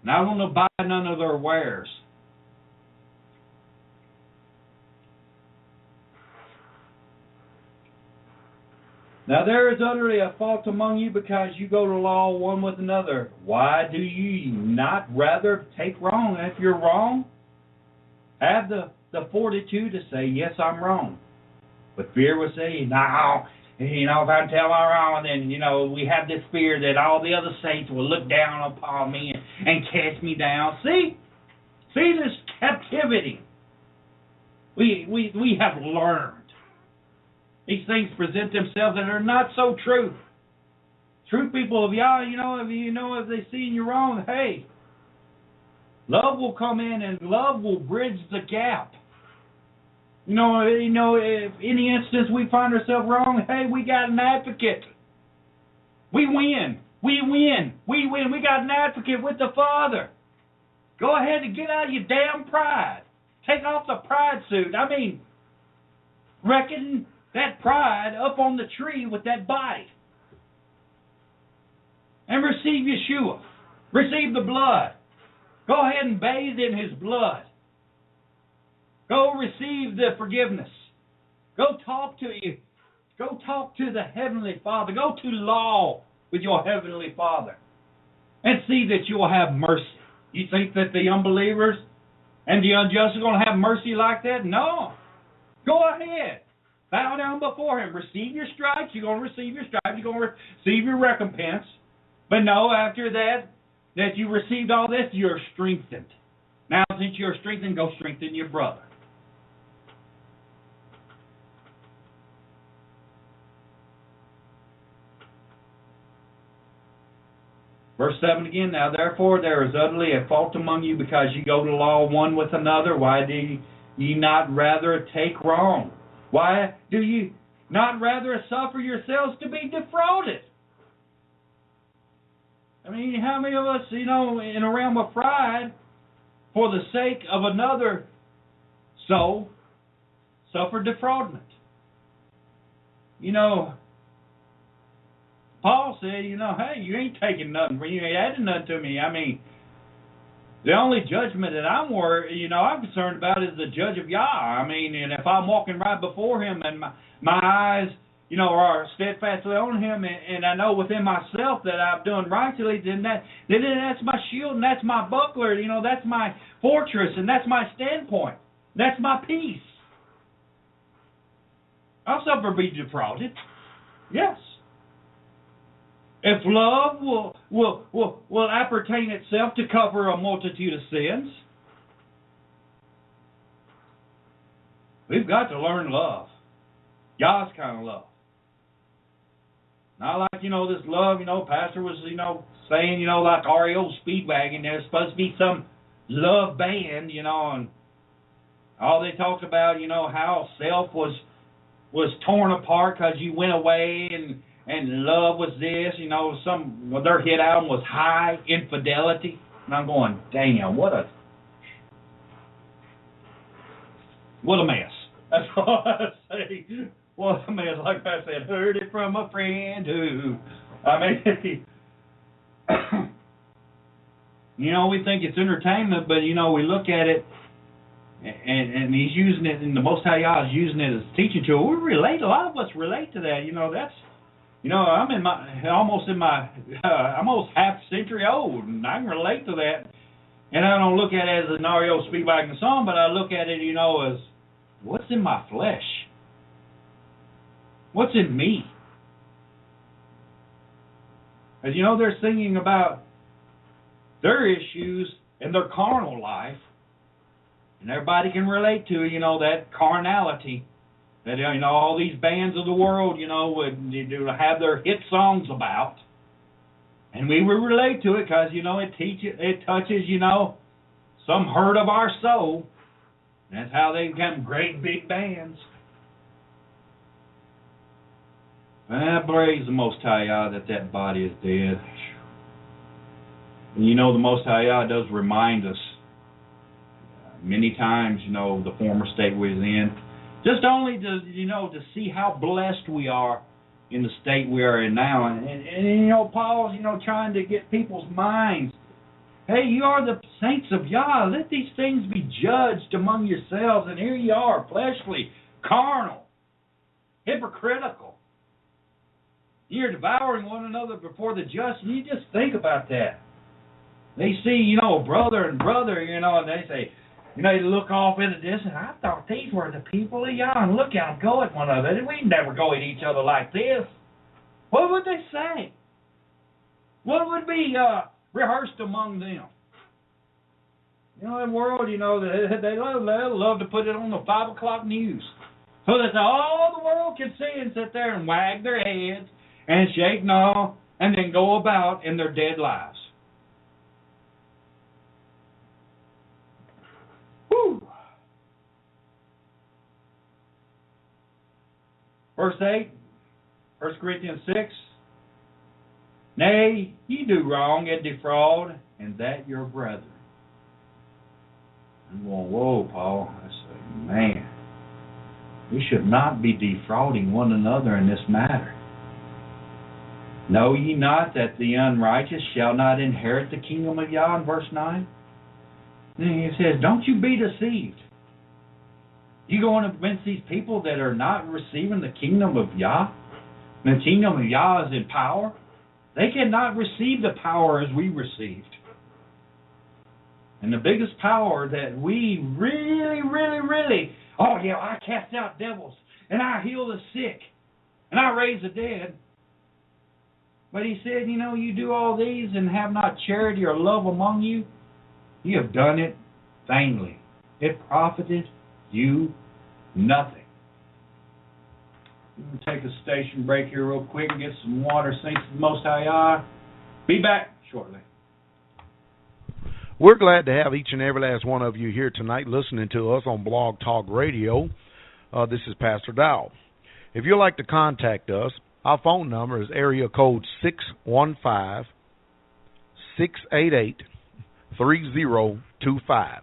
And I don't want to buy none of their wares. Now there is utterly a fault among you, because you go to law one with another. Why do you not rather take wrong? And if you're wrong, have the fortitude to say, yes, I'm wrong. But fear will say, no, if I tell I'm wrong, then, we have this fear that all the other saints will look down upon me and cast me down. See this captivity. We have learned. These things present themselves that are not so true. True people of Yah, if they see you wrong, hey, love will come in and love will bridge the gap. If any instance we find ourselves wrong, hey, we got an advocate. We win. We got an advocate with the Father. Go ahead and get out of your damn pride. Take off the pride suit. Reckon that pride up on the tree with that body. And receive Yeshua. Receive the blood. Go ahead and bathe in His blood. Go receive the forgiveness. Go talk to the Heavenly Father. Go to law with your Heavenly Father. And see that you will have mercy. You think that the unbelievers and the unjust are going to have mercy like that? No. Go ahead. Bow down before Him. Receive your stripes. You're going to receive your stripes. You're going to receive your recompense. But no, after that you received all this, you're strengthened. Now, since you're strengthened, go strengthen your brother. Verse 7 again, now therefore there is utterly a fault among you, because ye go to law one with another. Why do ye not rather take wrong? Why do ye not rather suffer yourselves to be defrauded? How many of us, in a realm of pride, for the sake of another soul, suffer defraudment? Paul said, hey, you ain't taking nothing from me. You ain't adding nothing to me. The only judgment that I'm concerned about is the judge of Yah. And if I'm walking right before Him and my eyes are steadfastly on him, and I know within myself that I've done righteously, then that's my shield and that's my buckler, that's my fortress and that's my standpoint. That's my peace. I'll suffer be defrauded. Yes. If love will appertain itself to cover a multitude of sins, we've got to learn love. God's kind of love. Not like, this love, Pastor was, saying, like REO Speedwagon, there's supposed to be some love band, and all they talked about, how self was torn apart because you went away, and love was this, their hit album was High Infidelity. And I'm going, damn, what a mess. That's all I say. What a mess. Like I said, heard it from a friend who, we think it's entertainment, but, we look at it, and he's using it, and the Most High Yah is using it as a teaching tool. We relate, a lot of us relate to that. That's, I'm almost half century old, and I can relate to that. And I don't look at it as an REO Speedwagon song, but I look at it, as what's in my flesh? What's in me? As they're singing about their issues and their carnal life, and everybody can relate to, that carnality that, all these bands of the world, would have their hit songs about. And we will relate to it because, it touches, some hurt of our soul. And that's how they become great big bands. I praise the Most High Yah that body is dead. And the Most High Yah does remind us many times, the former state we was in. Just only to, to see how blessed we are in the state we are in now. And Paul's, trying to get people's minds. Hey, you are the saints of Yah. Let these things be judged among yourselves. And here you are, fleshly, carnal, hypocritical. You're devouring one another before the just. And you just think about that. They see, brother and brother, and they say, they look off in the distance. I thought these were the people of Yah. And look at them go at one another. We never go at each other like this. What would they say? What would be rehearsed among them? The world, they love to put it on the 5 o'clock news. So that all the world can see and sit there and wag their heads and shake no, and then go about in their dead lives. Whew. Verse 8, 1 Corinthians 6. Nay, ye do wrong and defraud, and that your brethren. I'm going, whoa, Paul. I say, man, we should not be defrauding one another in this matter. Know ye not that the unrighteous shall not inherit the kingdom of Yah, in verse 9? And he says, don't you be deceived. You going to convince these people that are not receiving the kingdom of Yah? And the kingdom of Yah is in power? They cannot receive the power as we received. And the biggest power that we really, oh yeah, I cast out devils, and I heal the sick, and I raise the dead. But he said, you do all these and have not charity or love among you, you have done it vainly. It profited you nothing. We're going to take a station break here real quick and get some water. Saints of the Most High Yah. Be back shortly. We're glad to have each and every last one of you here tonight listening to us on Blog Talk Radio. This is Pastor Dow. If you'd like to contact us, our phone number is area code 615-688-3025.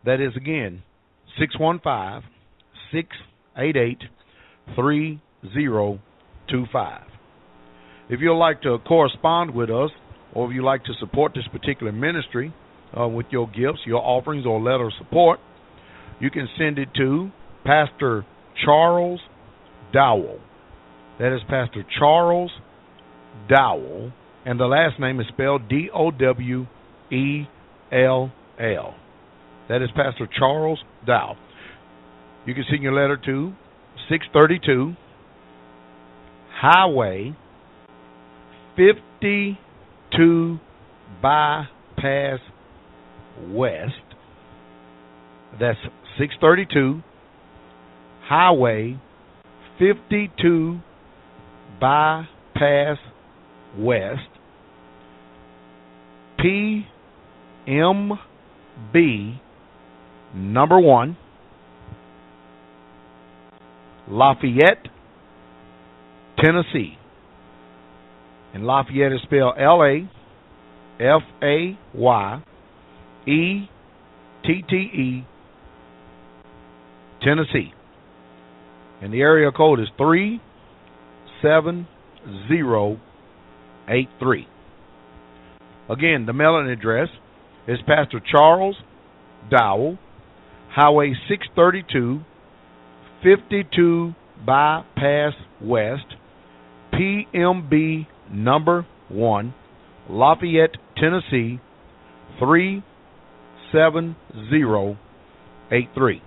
That is, again, 615-688-3025. If you'd like to correspond with us, or if you'd like to support this particular ministry with your gifts, your offerings, or letter of support, you can send it to Pastor Charles Dowell, That is Pastor Charles Dowell, and the last name is spelled Dowell. That is Pastor Charles Dowell. You can send your letter to 632 Highway 52 Bypass West. That's 632 Highway 52 Bypass West, PMB number 1, Lafayette, Tennessee. And Lafayette is spelled Lafayette, Tennessee. And the area code is 37083. Again, the mailing address is Pastor Charles Dowell, Highway 632, 52 Bypass West, PMB number 1, Lafayette, Tennessee, 37083.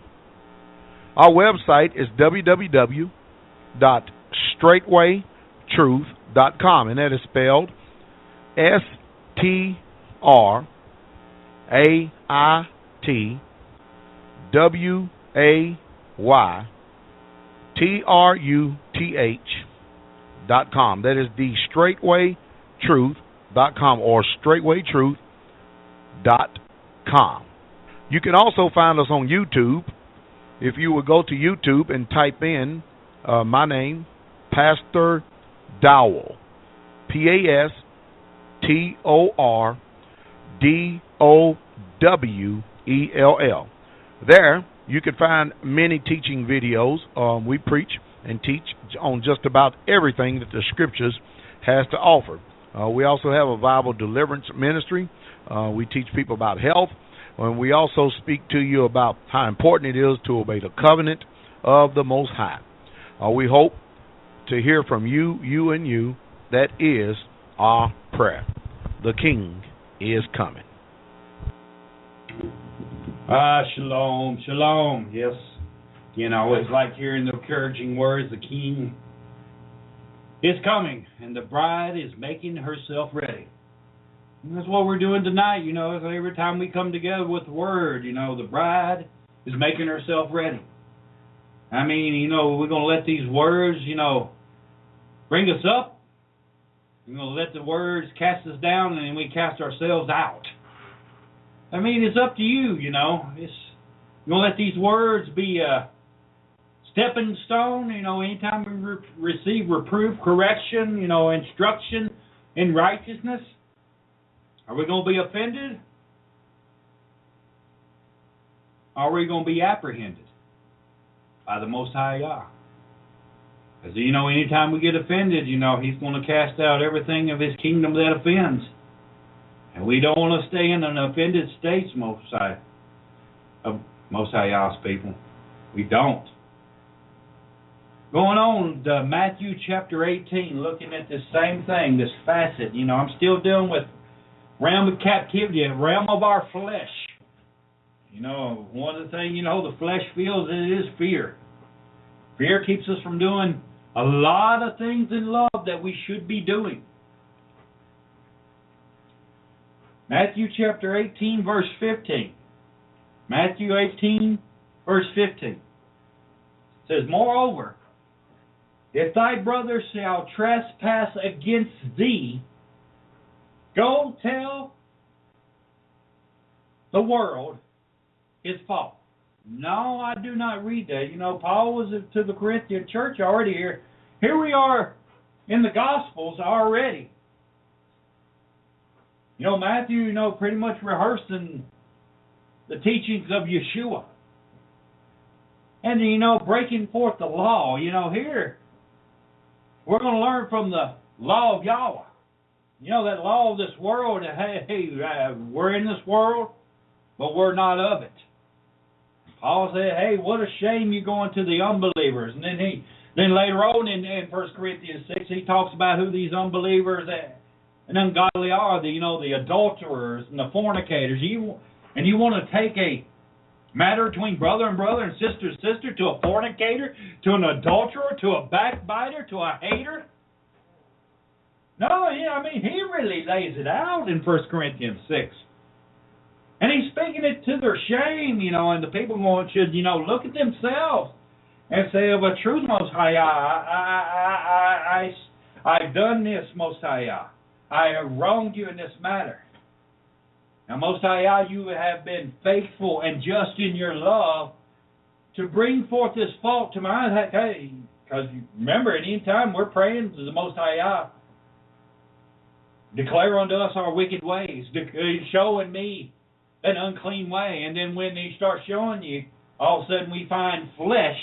Our website is www.straitwaytruth.com, and that is spelled StraightwayTruth.com. That is the straightwaytruth.com or straightwaytruth.com. You can also find us on YouTube. If you would go to YouTube and type in my name, Pastor Dowell, PastorDowell. There, you can find many teaching videos. We preach and teach on just about everything that the Scriptures has to offer. We also have a Bible deliverance ministry. We teach people about health. And we also speak to you about how important it is to obey the covenant of the Most High. We hope to hear from you. That is our prayer. The King is coming. Shalom, shalom. Yes. I always like hearing the encouraging words. The King is coming, and the bride is making herself ready. And that's what we're doing tonight. Every time we come together with the Word, the bride is making herself ready. I mean, we're going to let these words, bring us up. We're going to let the words cast us down, and then we cast ourselves out. I mean, it's up to you, You're going to let these words be a stepping stone, anytime we receive reproof, correction, instruction in righteousness. Are we going to be offended? Or are we going to be apprehended by the Most High Yah? Because, anytime we get offended, He's going to cast out everything of His kingdom that offends. And we don't want to stay in an offended state, Most High Yah's people. We don't. Going on to Matthew chapter 18, looking at this same thing, this facet. I'm still dealing with realm of captivity, a realm of our flesh. One of the things, the flesh feels, it is fear. Fear keeps us from doing a lot of things in love that we should be doing. Matthew chapter 18, verse 15. Matthew 18, verse 15. It says, moreover, if thy brother shall trespass against thee, go tell the world his fault. No, I do not read that. Paul was to the Corinthian church already here. Here we are in the Gospels already. Matthew, pretty much rehearsing the teachings of Yeshua. And, breaking forth the law. Here, we're going to learn from the law of Yahweh. That law of this world, we're in this world, but we're not of it. Paul said, hey, what a shame you go into the unbelievers. And then he Then later on in 1 Corinthians 6, he talks about who these unbelievers and ungodly are, the adulterers and the fornicators. You want to take a matter between brother and brother and sister and sister to a fornicator, to an adulterer, to a backbiter, to a hater? No, he really lays it out in 1 Corinthians 6. And he's speaking it to their shame, and the people should, look at themselves and say, of a truth, Most High, I've done this, Most High. I have wronged you in this matter. Now, Most High, you have been faithful and just in your love to bring forth this fault to my eyes. Hey, because remember, at any time we're praying to the Most High, declare unto us our wicked ways, showing me an unclean way. And then when he starts showing you, all of a sudden we find flesh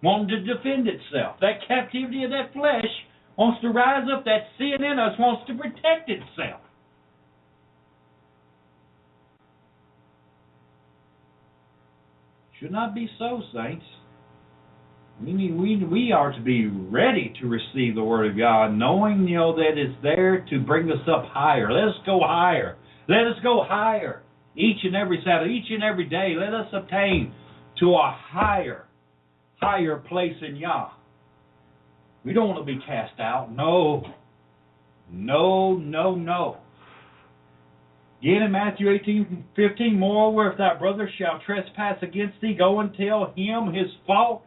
wanting to defend itself. That captivity of that flesh wants to rise up. That sin in us wants to protect itself. Should not be so, saints. We are to be ready to receive the Word of God, knowing, that it's there to bring us up higher. Let us go higher. Let us go higher. Each and every Sabbath, each and every day, let us attain to a higher place in Yah. We don't want to be cast out. No. Again in Matthew 18:15, moreover, if thy brother shall trespass against thee, go and tell him his fault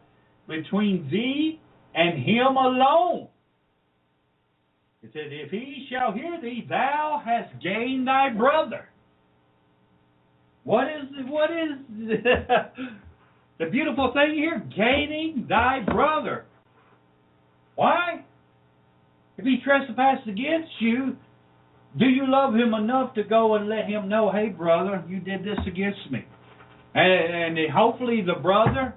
between thee and him alone. It said, if he shall hear thee, thou hast gained thy brother. What is the beautiful thing here? Gaining thy brother. Why? If he trespasses against you, do you love him enough to go and let him know, hey, brother, you did this against me? And hopefully the brother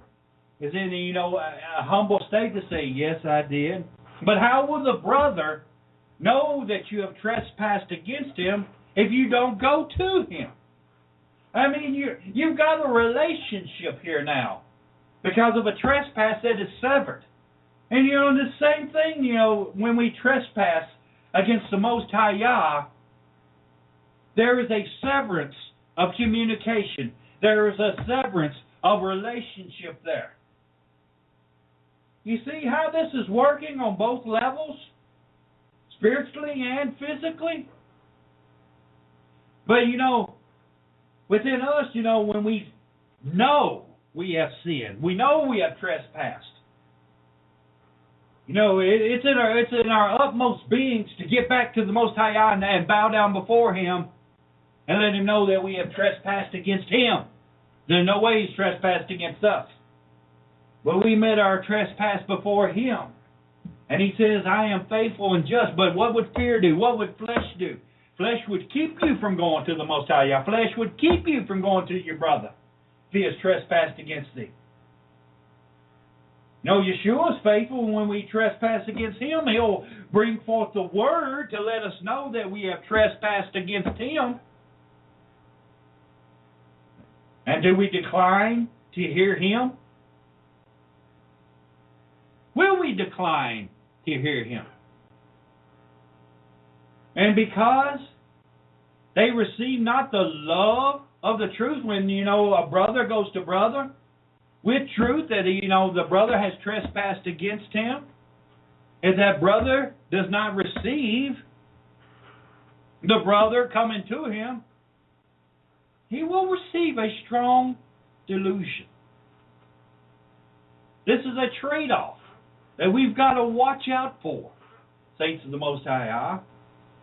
is in a humble state to say, yes, I did. But how will the brother know that you have trespassed against him if you don't go to him? I mean, you've got a relationship here now because of a trespass that is severed. And, the same thing, when we trespass against the Most High Yah, there is a severance of communication. There is a severance of relationship there. You see how this is working on both levels, spiritually and physically? But, within us, when we know we have sinned, we know we have trespassed, it's in our utmost beings to get back to the Most High and bow down before Him and let Him know that we have trespassed against Him. There's no way He's trespassed against us. But we met our trespass before Him. And He says, I am faithful and just. But what would fear do? What would flesh do? Flesh would keep you from going to the Most High. Flesh would keep you from going to your brother if he has trespassed against thee. No, Yeshua is faithful. When we trespass against Him, He'll bring forth the Word to let us know that we have trespassed against Him. And do we decline to hear Him? Will we decline to hear Him? And because they receive not the love of the truth, when, a brother goes to brother with truth, that, the brother has trespassed against him, if that brother does not receive the brother coming to him, he will receive a strong delusion. This is a trade-off that we've got to watch out for, saints of the Most High.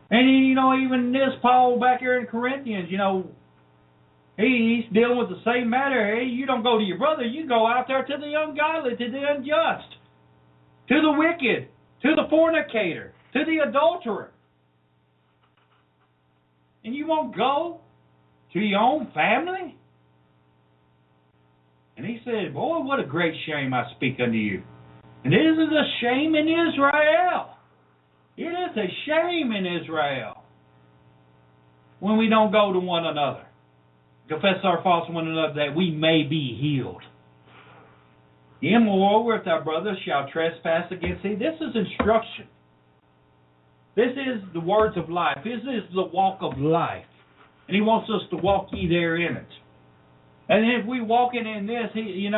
And, even this Paul back here in Corinthians, he's dealing with the same matter. Hey, you don't go to your brother. You go out there to the ungodly, to the unjust, to the wicked, to the fornicator, to the adulterer. And you won't go to your own family? And he said, boy, what a great shame I speak unto you. And this is a shame in Israel. It is a shame in Israel when we don't go to one another, confess our faults to one another that we may be healed. Him, moreover, if thy brother shall trespass against thee. This is instruction. This is the words of life. This is the walk of life. And He wants us to walk ye therein it. And if we walk in this, He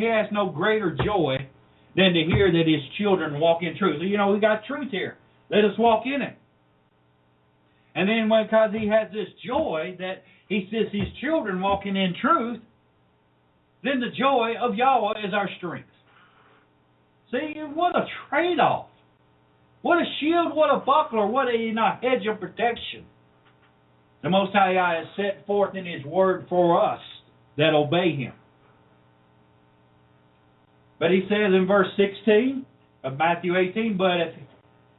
has no greater joy than to hear that His children walk in truth. We got truth here. Let us walk in it. And then because He has this joy that He says His children walking in truth, then the joy of Yahweh is our strength. See, what a trade-off. What a shield, what a buckler, what a hedge of protection. The Most High Yah has set forth in His word for us that obey Him. But He says in verse 16 of Matthew 18, but if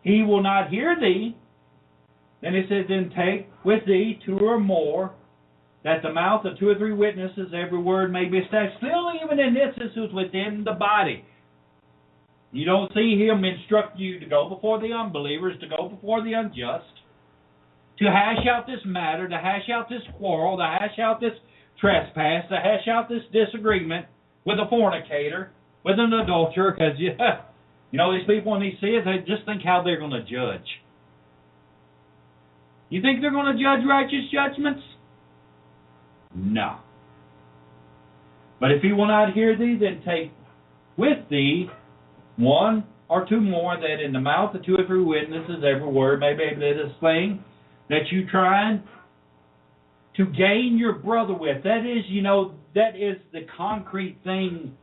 he will not hear thee, then He says, then take with thee 2 or more, that the mouth of 2 or 3 witnesses, every word may be established. Still, even in this is within the body. You don't see Him instruct you to go before the unbelievers, to go before the unjust, to hash out this matter, to hash out this quarrel, to hash out this trespass, to hash out this disagreement with a fornicator, with an adulterer, because, these people, when they see it, they just think how they're going to judge. You think they're going to judge righteous judgments? No. But if he will not hear thee, then take with thee 1 or 2 more, that in the mouth of 2 or 3 witnesses every word may be able to thing that you trying to gain your brother with. That is, that is the concrete thing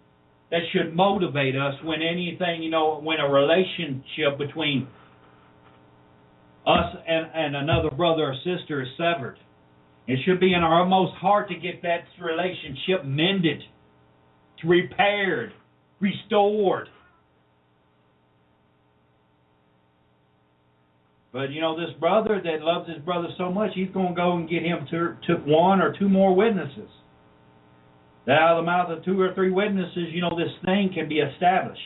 that should motivate us when anything, when a relationship between us and another brother or sister is severed. It should be in our utmost heart to get that relationship mended, repaired, restored. But, this brother that loves his brother so much, he's going to go and get him to 1 or 2 more witnesses. That out of the mouth of 2 or 3 witnesses, this thing can be established.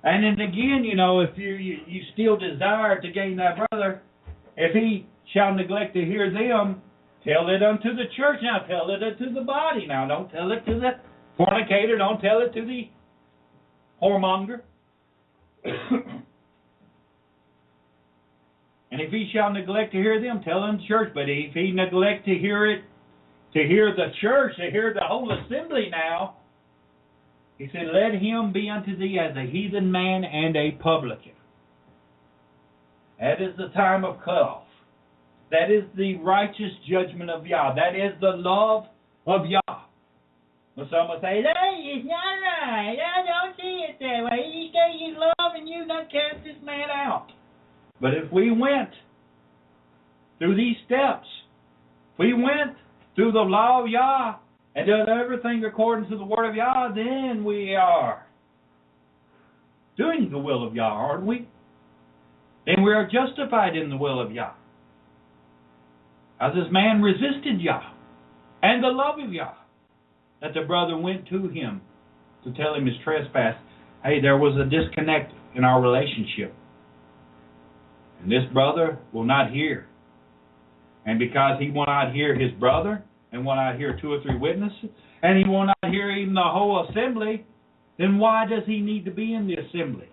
And then again, if you still desire to gain that brother, if he shall neglect to hear them, tell it unto the church. Now, tell it unto the body. Now, don't tell it to the fornicator. Don't tell it to the whoremonger. And if he shall neglect to hear them, tell him the church. But if he neglect to hear it, to hear the church, to hear the whole assembly now, he said, let him be unto thee as a heathen man and a publican. That is the time of cutoff. That is the righteous judgment of Yah. That is the love of Yah. But some will say, hey, it's not right. I don't see it that way. He gave his love and you not cast this man out. But if we went through these steps, if we went through the law of Yah and did everything according to the word of Yah, then we are doing the will of Yah, aren't we? Then we are justified in the will of Yah. As this man resisted Yah and the love of Yah, that the brother went to him to tell him his trespass. Hey, there was a disconnect in our relationship. And this brother will not hear. And because he will not hear his brother, and will not hear 2 or 3 witnesses, and he will not hear even the whole assembly, then why does he need to be in the assembly?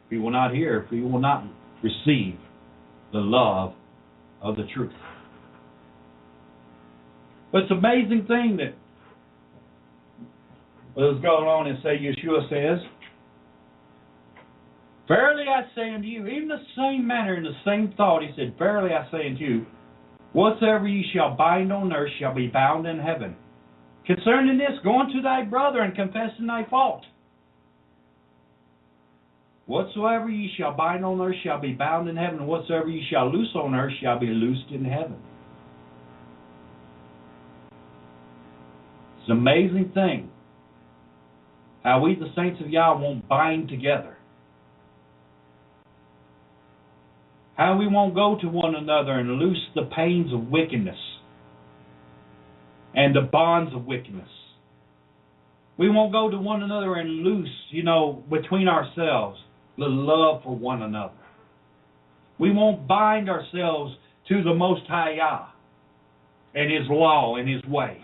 If he will not hear, if he will not receive the love of the truth. But it's an amazing thing that was going on and say Yeshua says, verily I say unto you, even the same manner, in the same thought, he said, verily I say unto you, whatsoever ye shall bind on earth shall be bound in heaven. Concerning this, go unto thy brother and confess thy fault. Whatsoever ye shall bind on earth shall be bound in heaven, and whatsoever ye shall loose on earth shall be loosed in heaven. It's an amazing thing how we, the saints of Yah, won't bind together. How we won't go to one another and loose the pains of wickedness and the bonds of wickedness. We won't go to one another and loose, between ourselves, the love for one another. We won't bind ourselves to the Most High Yah. and His law and His ways.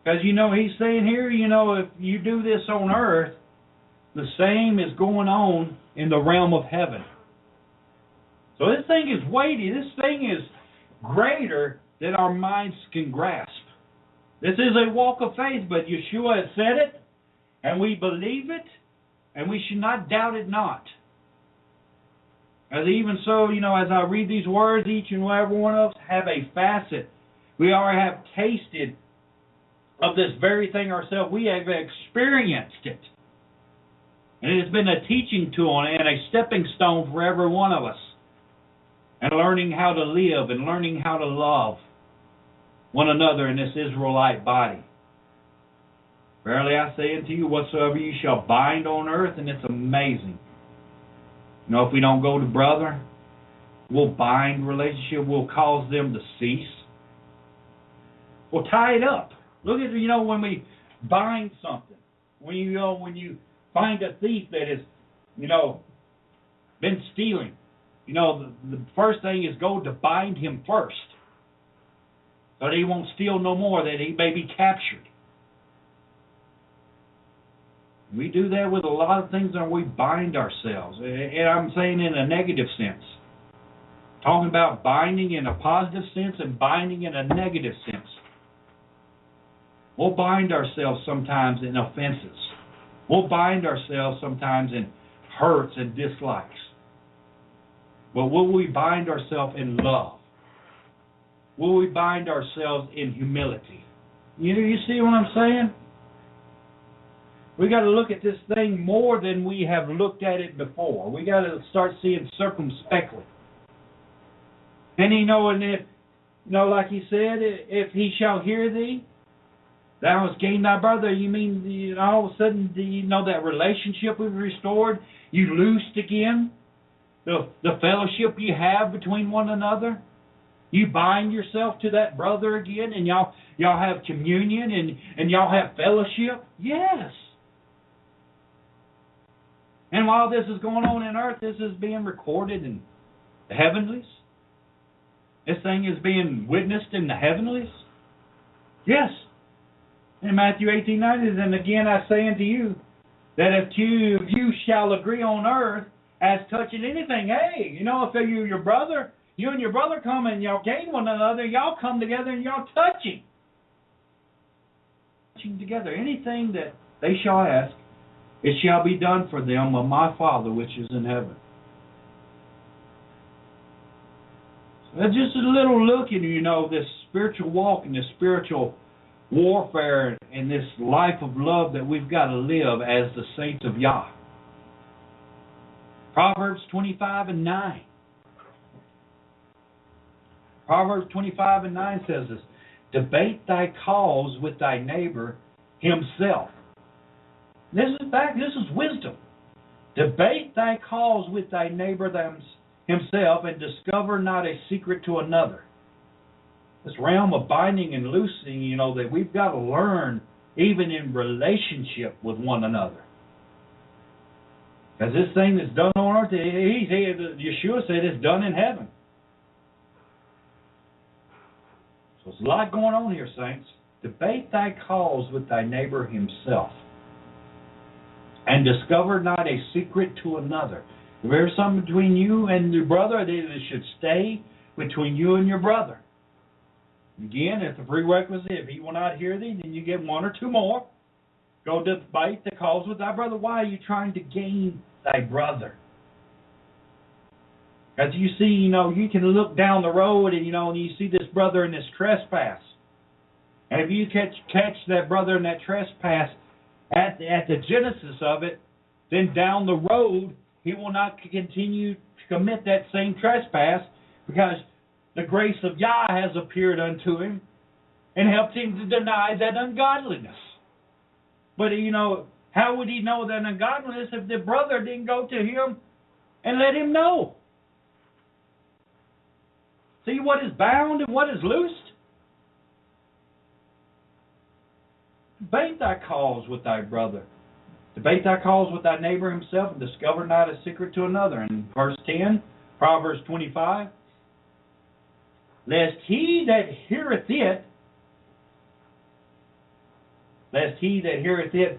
Because, He's saying here, if you do this on earth, the same is going on in the realm of heaven. So this thing is weighty. This thing is greater than our minds can grasp. This is a walk of faith, but Yeshua has said it, and we believe it, and we should not doubt it not. As even so, as I read these words, each and every one of us have a facet. We already have tasted of this very thing ourselves. We have experienced it. And it has been a teaching tool and a stepping stone for every one of us. And learning how to live and learning how to love one another in this Israelite body. Verily I say unto you, whatsoever you shall bind on earth, and it's amazing. If we don't go to brother, we'll bind relationship, we'll cause them to cease. We'll tie it up. Look at, when we bind something. When you find a thief that has, been stealing. The first thing is go to bind him first. So that he won't steal no more, that he may be captured. We do that with a lot of things, and we bind ourselves. And I'm saying in a negative sense. Talking about binding in a positive sense and binding in a negative sense. We'll bind ourselves sometimes in offenses. We'll bind ourselves sometimes in hurts and dislikes. But will we bind ourselves in love? Will we bind ourselves in humility? You see what I'm saying? We got to look at this thing more than we have looked at it before. We got to start seeing circumspectly. And and if, like he said, if he shall hear thee, thou hast gained thy brother. You mean all of a sudden, that relationship we've restored? You loosed again? The fellowship you have between one another? You bind yourself to that brother again, and y'all have communion and y'all have fellowship? Yes. And while this is going on in earth, this is being recorded in the heavenlies. This thing is being witnessed in the heavenlies. Yes. In Matthew 18:9, and again I say unto you, that if two of you shall agree on earth as touching anything, hey, if your brother, you and your brother come and y'all gain one another, y'all come together and y'all touching together. Anything that they shall ask, it shall be done for them of my Father which is in heaven. So that's just a little look at, this spiritual walk and this spiritual warfare and this life of love that we've got to live as the saints of Yah. Proverbs 25:9. Proverbs 25:9 says this: debate thy cause with thy neighbor himself. This is wisdom. Debate thy cause with thy neighbor himself, and discover not a secret to another. This realm of binding and loosing, that we've got to learn even in relationship with one another. Because this thing that's done on earth, Yeshua said it's done in heaven. So there's a lot going on here, saints. Debate thy cause with thy neighbor himself, and discover not a secret to another. If there's something between you and your brother, it should stay between you and your brother. Again, it's a prerequisite. If he will not hear thee, then you get one or two more. Go debate the cause with thy brother. Why are you trying to gain thy brother? As you see, you can look down the road and you see this brother in this trespass. And if you catch that brother in that trespass at the genesis of it, then down the road he will not continue to commit that same trespass, because the grace of Yah has appeared unto him and helped him to deny that ungodliness. But, how would he know that ungodliness if the brother didn't go to him and let him know? See what is bound and what is loosed? Debate thy cause with thy brother. Debate thy cause with thy neighbor himself, and discover not a secret to another. In verse 10, Proverbs 25. lest he that heareth it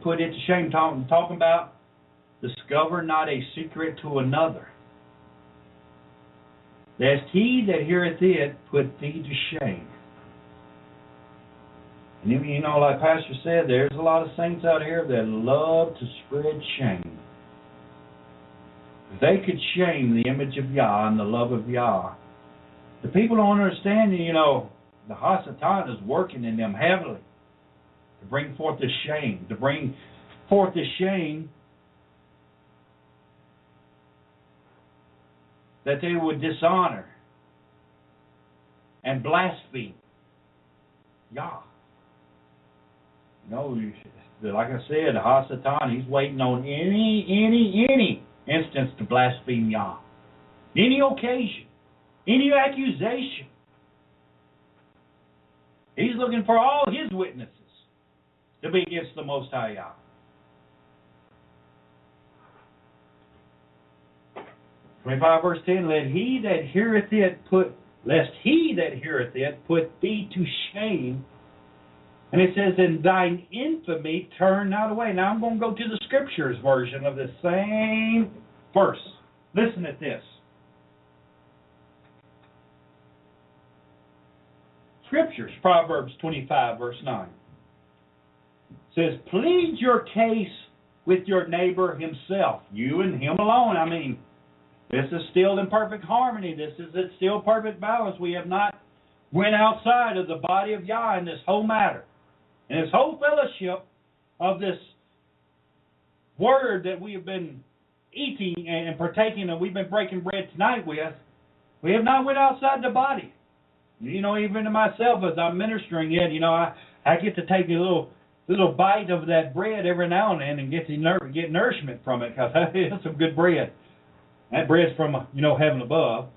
put it to shame. Talking about discover not a secret to another. Lest he that heareth it put thee to shame. And you know, like Pastor said, there's a lot of saints out here that love to spread shame. If they could shame the image of Yah and the love of Yah, the people don't understand, you know, the Hasatan is working in them heavily to bring forth the shame, that they would dishonor and blaspheme Yah. You know, like I said, the Hasatan, he's waiting on any instance to blaspheme Yah. Any occasion, any accusation. He's looking for all his witnesses to be against the Most High Yah. Verse 10, lest he that heareth it put thee to shame. And it says, in thine infamy turn not away. Now I'm going to go to the Scriptures version of the same verse. Listen at this. Scriptures, Proverbs 25, verse 9. It says, plead your case with your neighbor himself, you and him alone. I mean, this is still in perfect harmony. This is still perfect balance. We have not went outside of the body of Yah in this whole matter. And this whole fellowship of this word that we have been eating and partaking of, we've been breaking bread tonight with, we have not went outside the body. You know, even to myself as I'm ministering it, you know, I get to take a little bite of that bread every now and then and get nourishment from it, because it's some good bread. That bread's from, heaven above.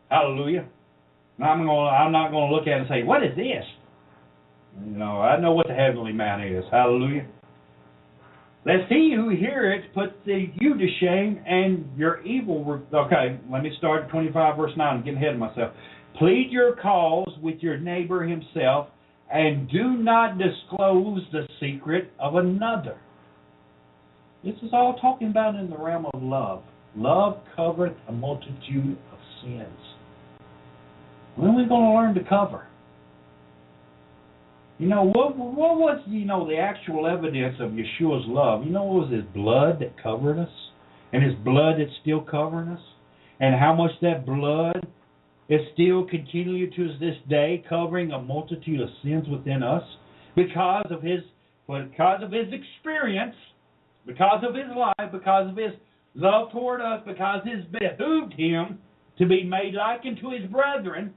Hallelujah. I'm not going to look at it and say, what is this? I know what the heavenly manna is. Hallelujah. Lest he who heareth put you to shame and your evil... Okay, let me start at 25 verse 9. I'm getting ahead of myself. Plead your cause with your neighbor himself, and do not disclose the secret of another. This is all talking about in the realm of love. Love covereth a multitude of sins. When are we going to learn to cover? What was, the actual evidence of Yeshua's love? What was his blood that covered us? And his blood that's still covering us? And how much that blood is still continuing to this day covering a multitude of sins within us? Because of his experience, because of his life, because of his love toward us, because it behooved him to be made like unto his brethren.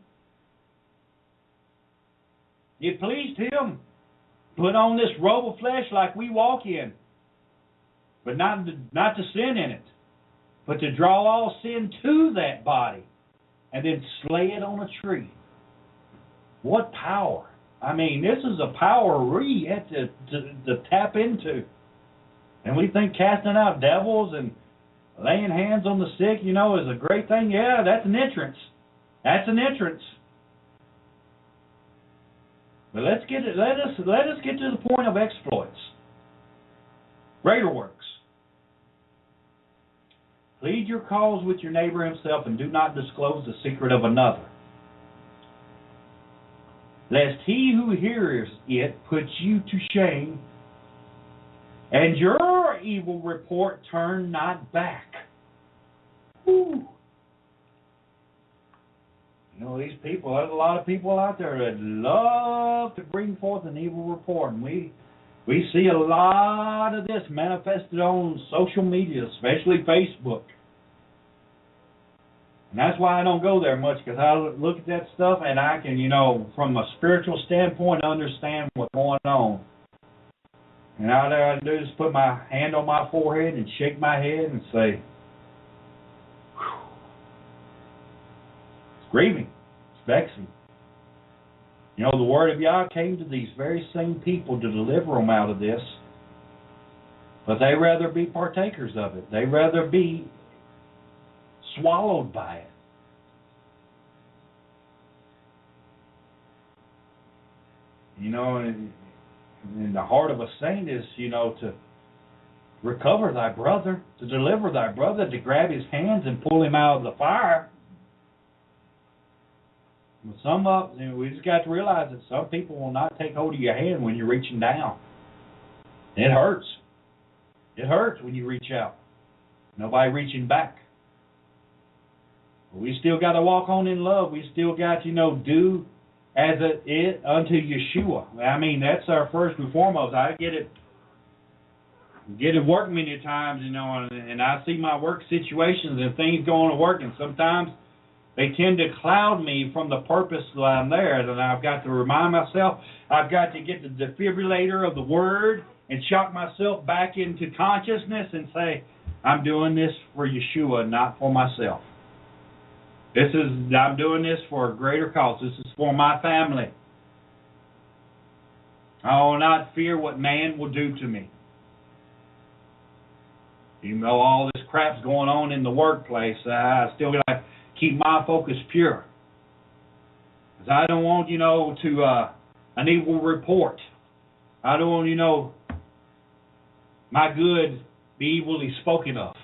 It pleased him put on this robe of flesh like we walk in, but not to sin in it, but to draw all sin to that body and then slay it on a tree. What power! I mean, this is a power we have to tap into. And we think casting out devils and laying hands on the sick, is a great thing. Yeah, that's an entrance. That's an entrance. But let us get to the point of exploits. Greater works. Plead your cause with your neighbor himself, and do not disclose the secret of another, lest he who hears it put you to shame, and your evil report turn not back. Whew. These people, there's a lot of people out there that love to bring forth an evil report. And we see a lot of this manifested on social media, especially Facebook. And that's why I don't go there much, because I look at that stuff and I can, from a spiritual standpoint, understand what's going on. And all I do is put my hand on my forehead and shake my head and say, it's grieving. It's vexing. The word of Yah came to these very same people to deliver them out of this. But they rather be partakers of it. They rather be swallowed by it. You know, and the heart of a saint is, you know, to recover thy brother, to deliver thy brother, to grab his hands and pull him out of the fire. But we just got to realize that some people will not take hold of your hand when you're reaching down. It hurts. It hurts when you reach out. Nobody reaching back. But we still got to walk on in love. We still got to, do as it is unto Yeshua. I mean, that's our first and foremost. I get it work many times, and I see my work situations and things going to work, and sometimes they tend to cloud me from the purpose that I'm there. And I've got to remind myself, I've got to get the defibrillator of the Word and shock myself back into consciousness and say, I'm doing this for Yeshua, not for myself. I'm doing this for a greater cause. This is for my family. I will not fear what man will do to me. Even though all this crap's going on in the workplace, I still got to keep my focus pure. Because I don't want, an evil report. I don't want, my good be evilly spoken of.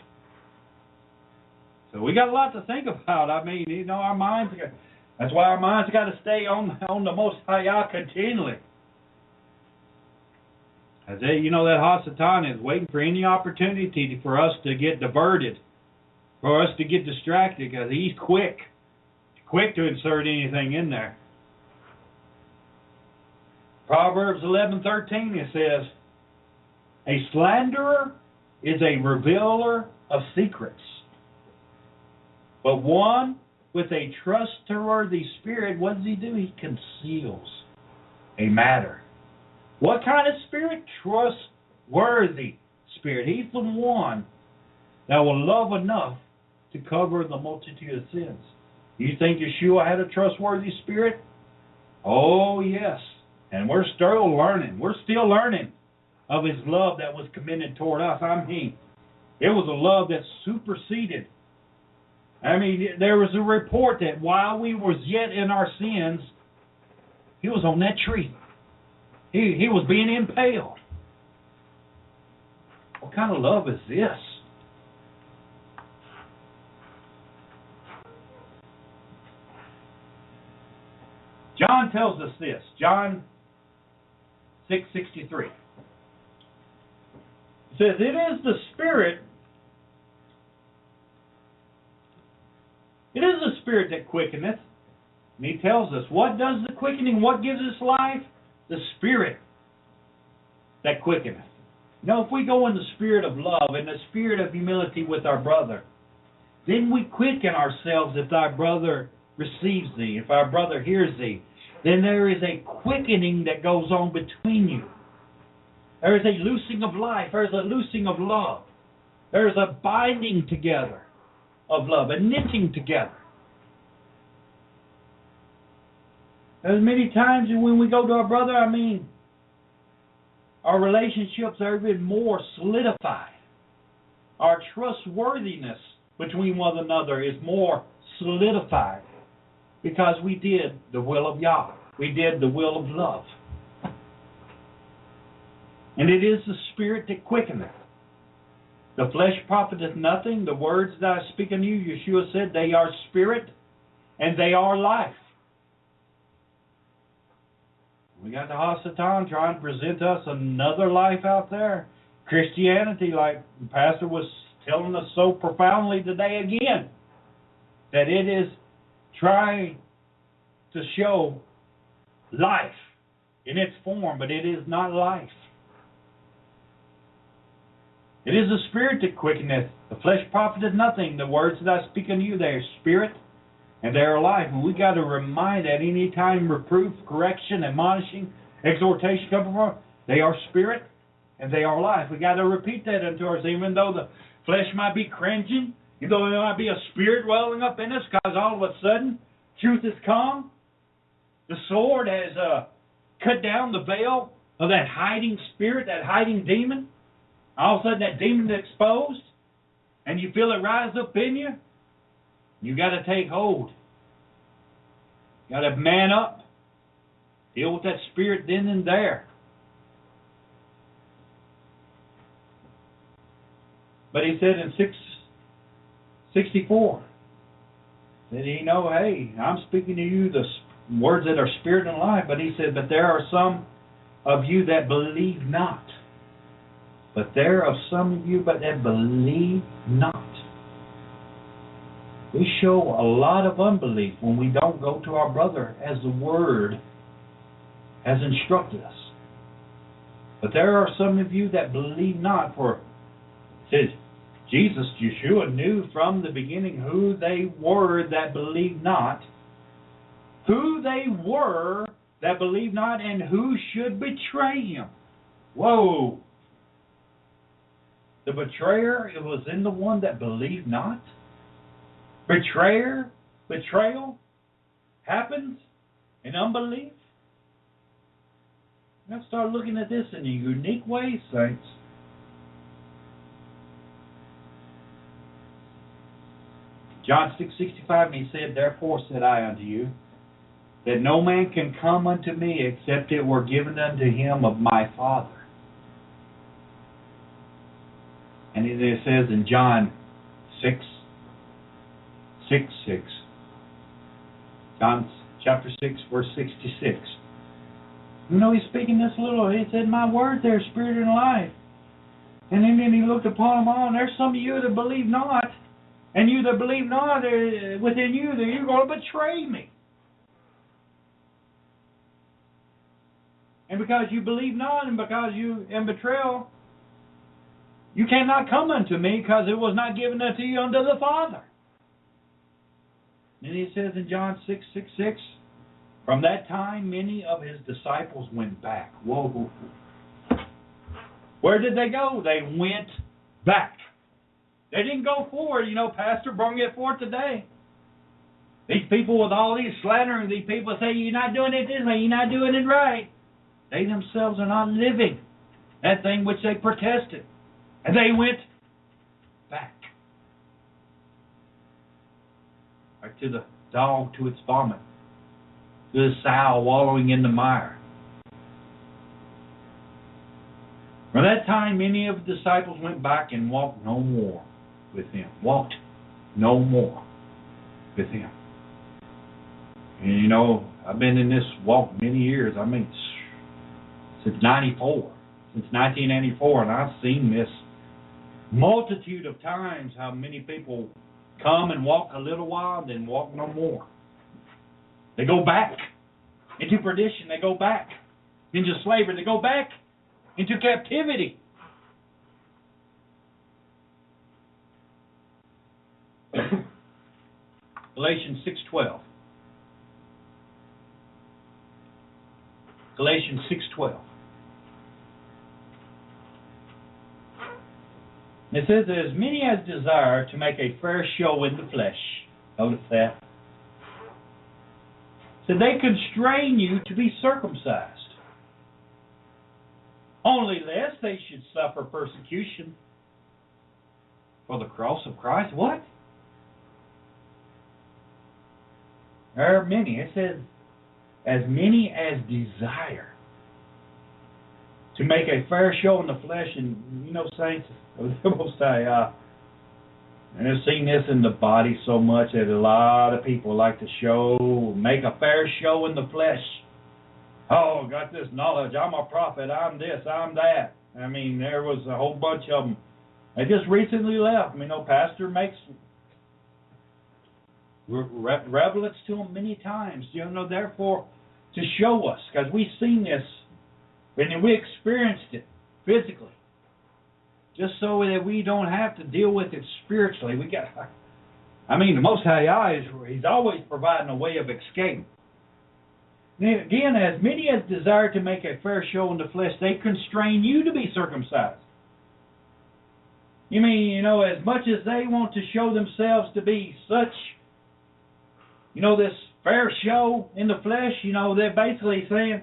So we got a lot to think about. I mean, our minds, that's why our minds got to stay on the Most High Yah continually. As that Hasatan is waiting for any opportunity for us to get diverted, for us to get distracted, because he's quick to insert anything in there. Proverbs 11:13, it says, a slanderer is a revealer of secrets, but one with a trustworthy spirit, what does he do? He conceals a matter. What kind of spirit? Trustworthy spirit. He's the one that will love enough to cover the multitude of sins. You think Yeshua had a trustworthy spirit? Oh, yes. And we're still learning. We're still learning of his love that was committed toward us. It was a love that superseded. There was a report that while we was yet in our sins, he was on that tree. He was being impaled. What kind of love is this? John tells us this. John 6:63. It says, it is the Spirit. It is the Spirit that quickeneth. And he tells us, what does the quickening, what gives us life? The Spirit that quickeneth. If we go in the spirit of love and the spirit of humility with our brother, then we quicken ourselves if our brother receives thee, if our brother hears thee. Then there is a quickening that goes on between you. There is a loosing of life. There is a loosing of love. There is a binding together of love, a knitting together. There's many times when we go to our brother, our relationships are even more solidified. Our trustworthiness between one another is more solidified because we did the will of Yah. We did the will of love. And it is the Spirit that quickeneth. The flesh profiteth nothing. The words that I speak unto you, Yeshua said, they are spirit and they are life. We got the Hasatan trying to present us another life out there. Christianity, like the pastor was telling us so profoundly today again, that it is trying to show life in its form, but it is not life. It is the Spirit that quickeneth. The flesh profiteth nothing. The words that I speak unto you, they are spirit and they are life. And we got to remind that any time reproof, correction, admonishing, exhortation come from, they are spirit and they are life. We got to repeat that unto ourselves, even though the flesh might be cringing, even though there might be a spirit welling up in us, because all of a sudden truth has come. The sword has cut down the veil of that hiding spirit, that hiding demon. All of a sudden that demon is exposed, and you feel it rise up in you. You got to take hold. You got to man up. Deal with that spirit then and there. But he said in 6:64, that he know, hey, I'm speaking to you the words that are spirit and life. But he said, but there are some of you that believe not. But there are some of you that believe not. We show a lot of unbelief when we don't go to our brother as the Word has instructed us. But there are some of you that believe not, for it says Jesus, Yeshua, knew from the beginning who they were that believed not, who they were that believed not, and who should betray him. Whoa! The betrayer, it was in the one that believed not? Betrayal happens in unbelief? Let's start looking at this in a unique way, saints. John 6:65, and he said, therefore said I unto you, that no man can come unto me except it were given unto him of my Father. And it says in John 6:6. John chapter 6, verse 66. You know, he's speaking this little, he said, my word there, spirit and life. And then he looked upon them all, and there's some of you that believe not. And you that believe not, within you, that you're going to betray me. And because you believe not, and because you in betrayal, you cannot come unto me, because it was not given unto you unto the Father. And he says in John 6:6, from that time many of his disciples went back. Whoa. Where did they go? They went back. They didn't go forward. You know, Pastor brought it forth today. These people with all these slandering, these people say, you're not doing it this way, you're not doing it right. They themselves are not living that thing which they protested. And they went back. Right to the dog to its vomit. To the sow wallowing in the mire. From that time, many of the disciples went back and walked no more with him. Walked no more with him. And you know, I've been in this walk many years. I mean, since 94. Since 1994. And I've seen this multitude of times, how many people come and walk a little while and then walk no more. They go back into perdition. They go back into slavery. They go back into captivity. Galatians 6:12. Galatians 6:12. It says, as many as desire to make a fair show in the flesh. Notice that. So they constrain you to be circumcised. Only lest they should suffer persecution for the cross of Christ. What? There are many. It says, as many as desire to make a fair show in the flesh. And, you know, saints, we'll say, and I've seen this in the body so much that a lot of people like to make a fair show in the flesh. Oh, got this knowledge. I'm a prophet. I'm this. I'm that. I mean, there was a whole bunch of them. They just recently left. You know, Pastor makes revelates to them many times. You know, therefore, to show us, because we've seen this and we experienced it physically. Just so that we don't have to deal with it spiritually. The Most High Yah He's always providing a way of escape. Again, as many as desire to make a fair show in the flesh, they constrain you to be circumcised. You mean, you know, as much as they want to show themselves to be such, you know, this fair show in the flesh, you know, they're basically saying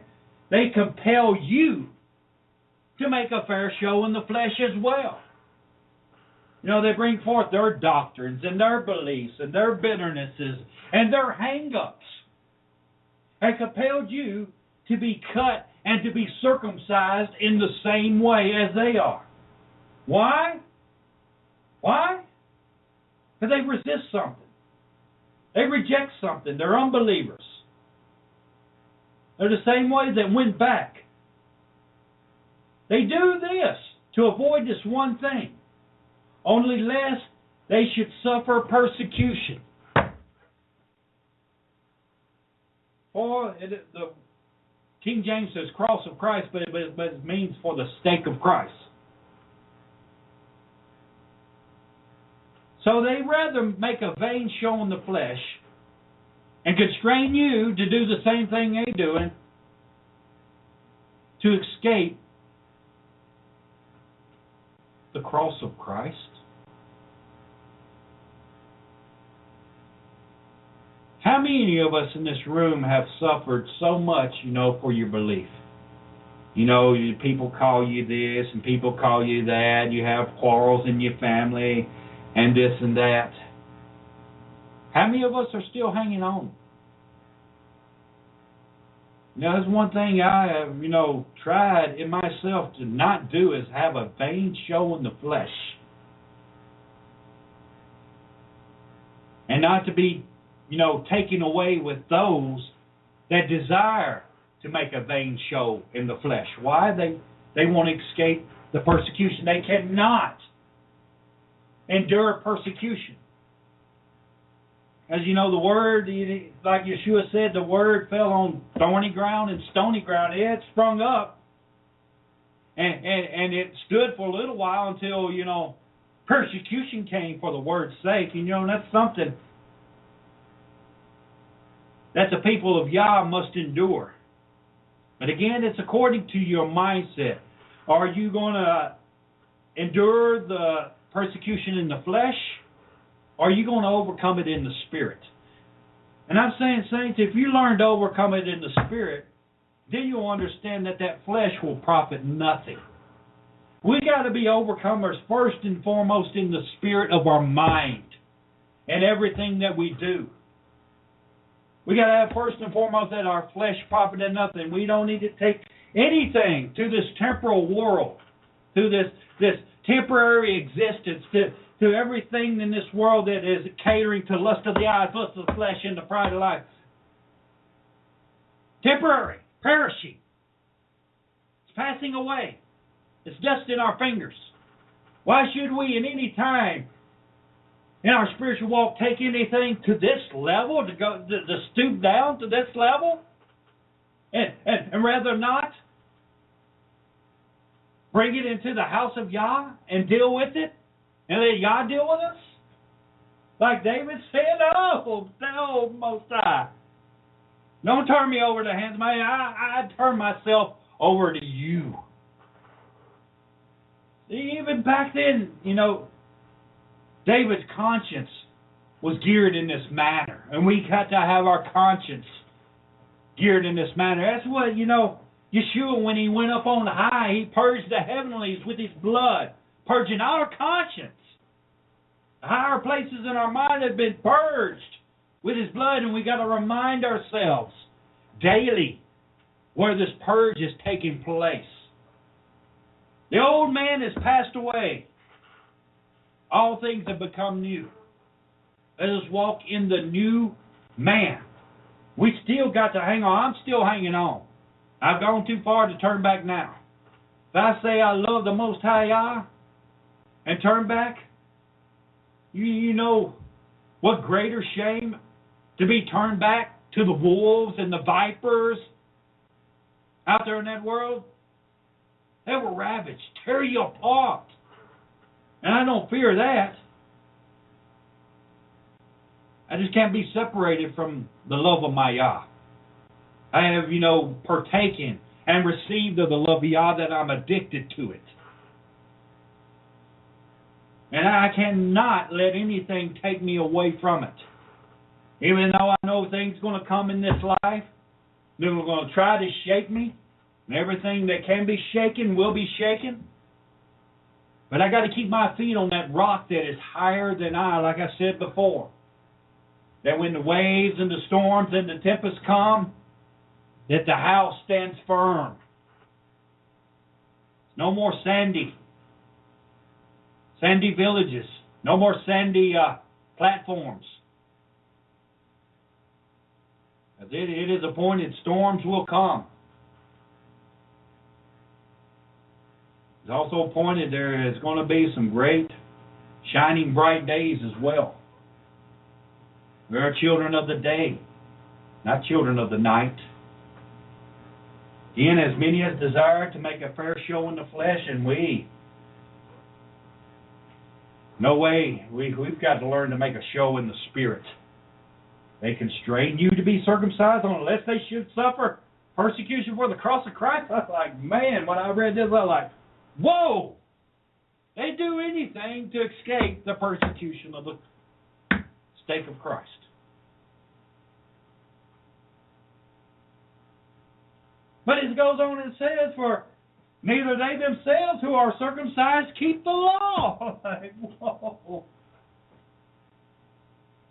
they compel you to make a fair show in the flesh as well. You know, they bring forth their doctrines and their beliefs and their bitternesses and their hang-ups and compelled you to be cut and to be circumcised in the same way as they are. Why? Why? Because they resist something. They reject something. They're unbelievers. They're the same way that went back. They do this to avoid this one thing, only lest they should suffer persecution. For the King James says cross of Christ, but it means for the stake of Christ. So they rather make a vain show in the flesh and constrain you to do the same thing they're doing to escape the cross of Christ. How many of us in this room have suffered so much, for your belief? People call you this and people call you that. You have quarrels in your family and this and that. How many of us are still hanging on? That's one thing I have, tried in myself to not do is have a vain show in the flesh. And not to be, taken away with those that desire to make a vain show in the flesh. Why? They want to escape the persecution. They cannot endure persecution. As you know, the word, like Yeshua said, the word fell on thorny ground and stony ground. It sprung up, and it stood for a little while until, persecution came for the word's sake. And, that's something that the people of Yah must endure. But again, it's according to your mindset. Are you going to endure the persecution in the flesh? Or are you going to overcome it in the Spirit? And I'm saying, saints, if you learn to overcome it in the Spirit, then you'll understand that flesh will profit nothing. We got to be overcomers first and foremost in the spirit of our mind and everything that we do. We got to have first and foremost that our flesh profited nothing. We don't need to take anything to this temporal world, to this temporary existence, to everything in this world that is catering to lust of the eyes, lust of the flesh, and the pride of life. Temporary, perishing. It's passing away. It's dust in our fingers. Why should we in any time in our spiritual walk take anything to this level, to stoop down to this level, and rather not bring it into the house of Yah and deal with it? And let Yah deal with us? Like David said, no, Most High. Don't turn me over to the hands of man. I turn myself over to you. See, even back then, David's conscience was geared in this manner. And we got to have our conscience geared in this manner. That's what, Yeshua, when he went up on high, he purged the heavenlies with his blood, purging our conscience. The higher places in our mind have been purged with his blood, and we got to remind ourselves daily where this purge is taking place. The old man has passed away. All things have become new. Let us walk in the new man. We still got to hang on. I'm still hanging on. I've gone too far to turn back now. If I say I love the Most High Yah and turn back, you know what greater shame to be turned back to the wolves and the vipers out there in that world? They will ravage, tear you apart. And I don't fear that. I just can't be separated from the love of my Yah. I have, partaken and received of the love of Yah that I'm addicted to it. And I cannot let anything take me away from it. Even though I know things are going to come in this life, they're going to try to shake me, and everything that can be shaken will be shaken. But I got to keep my feet on that rock that is higher than I, like I said before. That when the waves and the storms and the tempests come, that the house stands firm. No more sandy villages. No more sandy platforms. As it is appointed, storms will come. It's also appointed there is going to be some great, shining bright days as well. We are children of the day, not children of the night. Again, as many as desire to make a fair show in the flesh, and no way, we've got to learn to make a show in the spirit. They constrain you to be circumcised unless they should suffer persecution for the cross of Christ. I was like, man, when I read this, I was like, whoa! They do anything to escape the persecution of the stake of Christ. But it goes on and says, for neither they themselves who are circumcised keep the law. Like, whoa.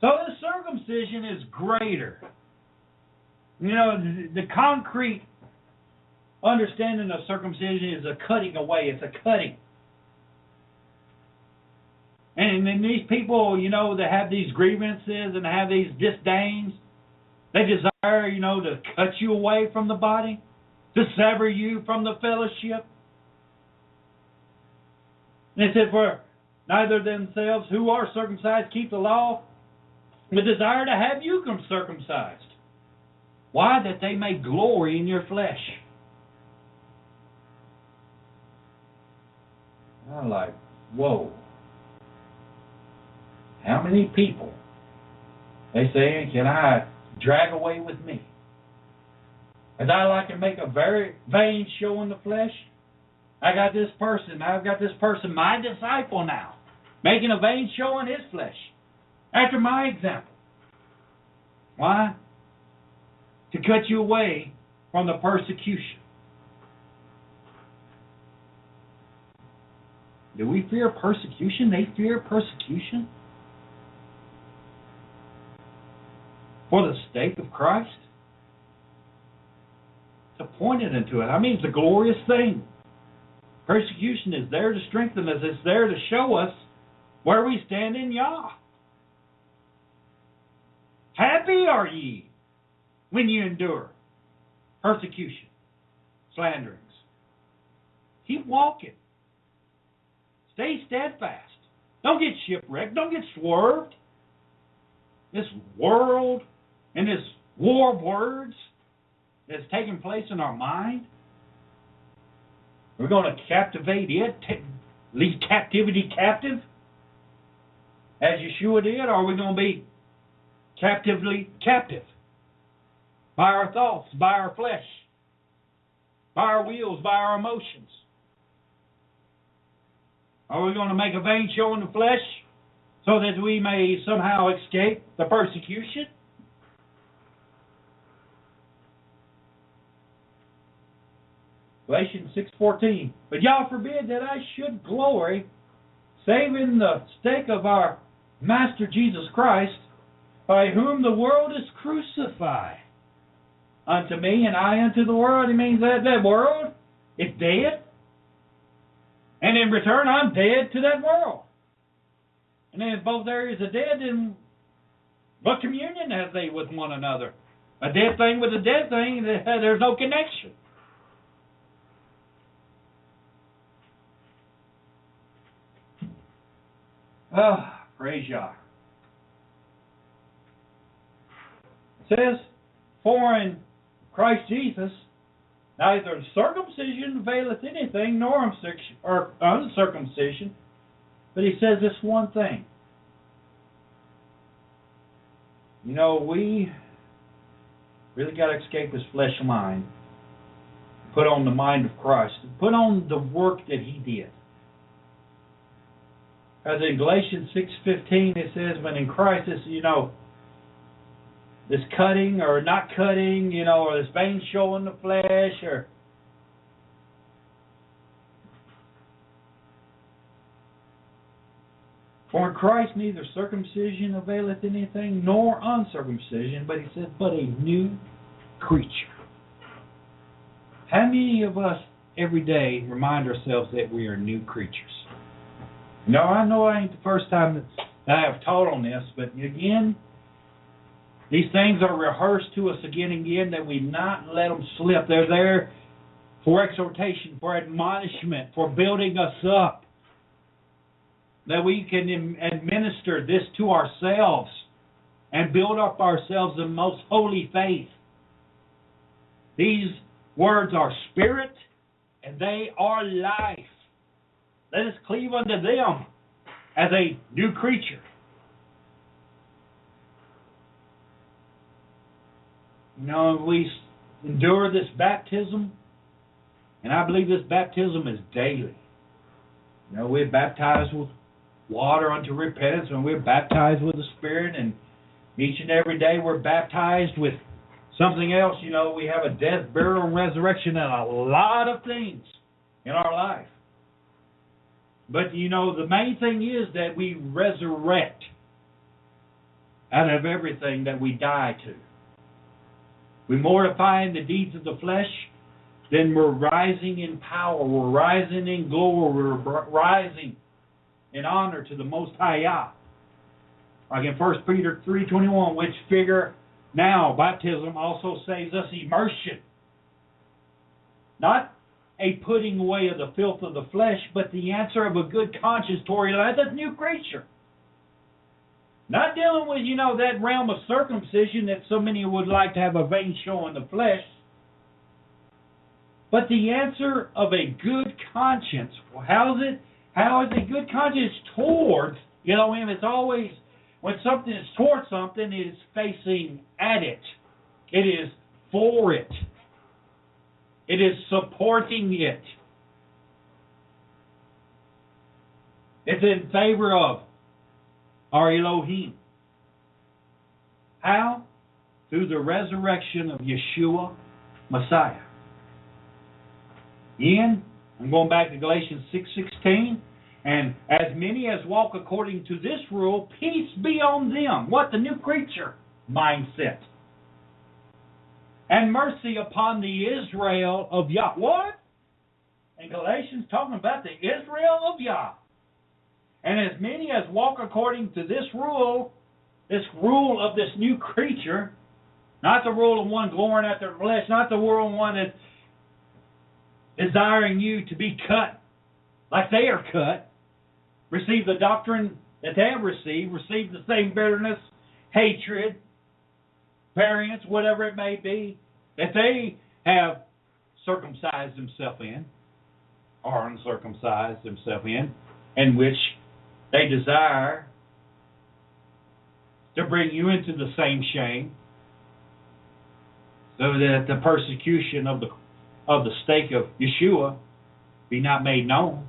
So the circumcision is greater. You know, the concrete understanding of circumcision is a cutting away. It's a cutting. And then these people, you know, that have these grievances and have these disdains, they desire, you know, to cut you away from the body, to sever you from the fellowship. And it said, for neither themselves who are circumcised keep the law, but desire to have you circumcised. Why? That they may glory in your flesh. I'm like, whoa. How many people, they say, can I drag away with me? As I like to make a very vain show in the flesh, I've got this person, my disciple now, making a vain show in his flesh, after my example. Why? To cut you away from the persecution. Do we fear persecution? They fear persecution for the sake of Christ. It's appointed into it. I mean, it's a glorious thing. Persecution is there to strengthen us. It's there to show us where we stand in Yah. Happy are ye when you endure persecution, slanderings. Keep walking. Stay steadfast. Don't get shipwrecked. Don't get swerved. This world and this war of words that's taking place in our mind, we're going to captivate it, lead captivity captive, as Yeshua did, or are we going to be captively captive by our thoughts, by our flesh, by our wills, by our emotions? Are we going to make a vain show in the flesh so that we may somehow escape the persecution? Galatians 6:14. But Yah forbid that I should glory, save in the stake of our Master Jesus Christ, by whom the world is crucified unto me, and I unto the world. It means that that world is dead, and in return I'm dead to that world. And then if both areas are dead, then what communion have they with one another? A dead thing with a dead thing, there's no connection. Oh, praise Yah. It says, for in Christ Jesus, neither circumcision availeth anything, nor uncircumcision. But he says this one thing. You know, we really got to escape this flesh mind. Put on the mind of Christ. Put on the work that he did. As in Galatians 6:15, it says, when in Christ, this, you know, this cutting or not cutting, you know, or this vain show in the flesh, or for in Christ neither circumcision availeth anything, nor uncircumcision, but he said, but a new creature. How many of us every day remind ourselves that we are new creatures? No, I know I ain't the first time that I have taught on this, but again, these things are rehearsed to us again and again, that we not let them slip. They're there for exhortation, for admonishment, for building us up, that we can administer this to ourselves and build up ourselves in most holy faith. These words are spirit and they are life. Let us cleave unto them as a new creature. You know, we endure this baptism, and I believe this baptism is daily. You know, we're baptized with water unto repentance, and we're baptized with the Spirit, and each and every day we're baptized with something else. You know, we have a death, burial, and resurrection, and a lot of things in our life. But, you know, the main thing is that we resurrect out of everything that we die to. We mortify in the deeds of the flesh, then we're rising in power, we're rising in glory, we're rising in honor to the Most High Yah. Like in 1 Peter 3:21, which figure now, baptism also saves us immersion. Not a putting away of the filth of the flesh, but the answer of a good conscience toward that new creature. Not dealing with, you know, that realm of circumcision that so many would like to have a vain show in the flesh. But the answer of a good conscience. Well, how is a good conscience towards, you know, it's always, when something is towards something, it is facing at it. It is for it. It is supporting it. It's in favor of our Elohim. How? Through the resurrection of Yeshua, Messiah. Again, I'm going back to Galatians 6:16. And as many as walk according to this rule, peace be on them. What? The new creature mindset. And mercy upon the Israel of Yah. What? In Galatians, talking about the Israel of Yah. And as many as walk according to this rule of this new creature, not the rule of one glorying at their flesh, not the rule of one that's desiring you to be cut like they are cut, receive the doctrine that they have received, receive the same bitterness, hatred, variance, whatever it may be, that they have circumcised themselves in, or uncircumcised themselves in which they desire to bring you into the same shame, so that the persecution of the stake of Yeshua be not made known.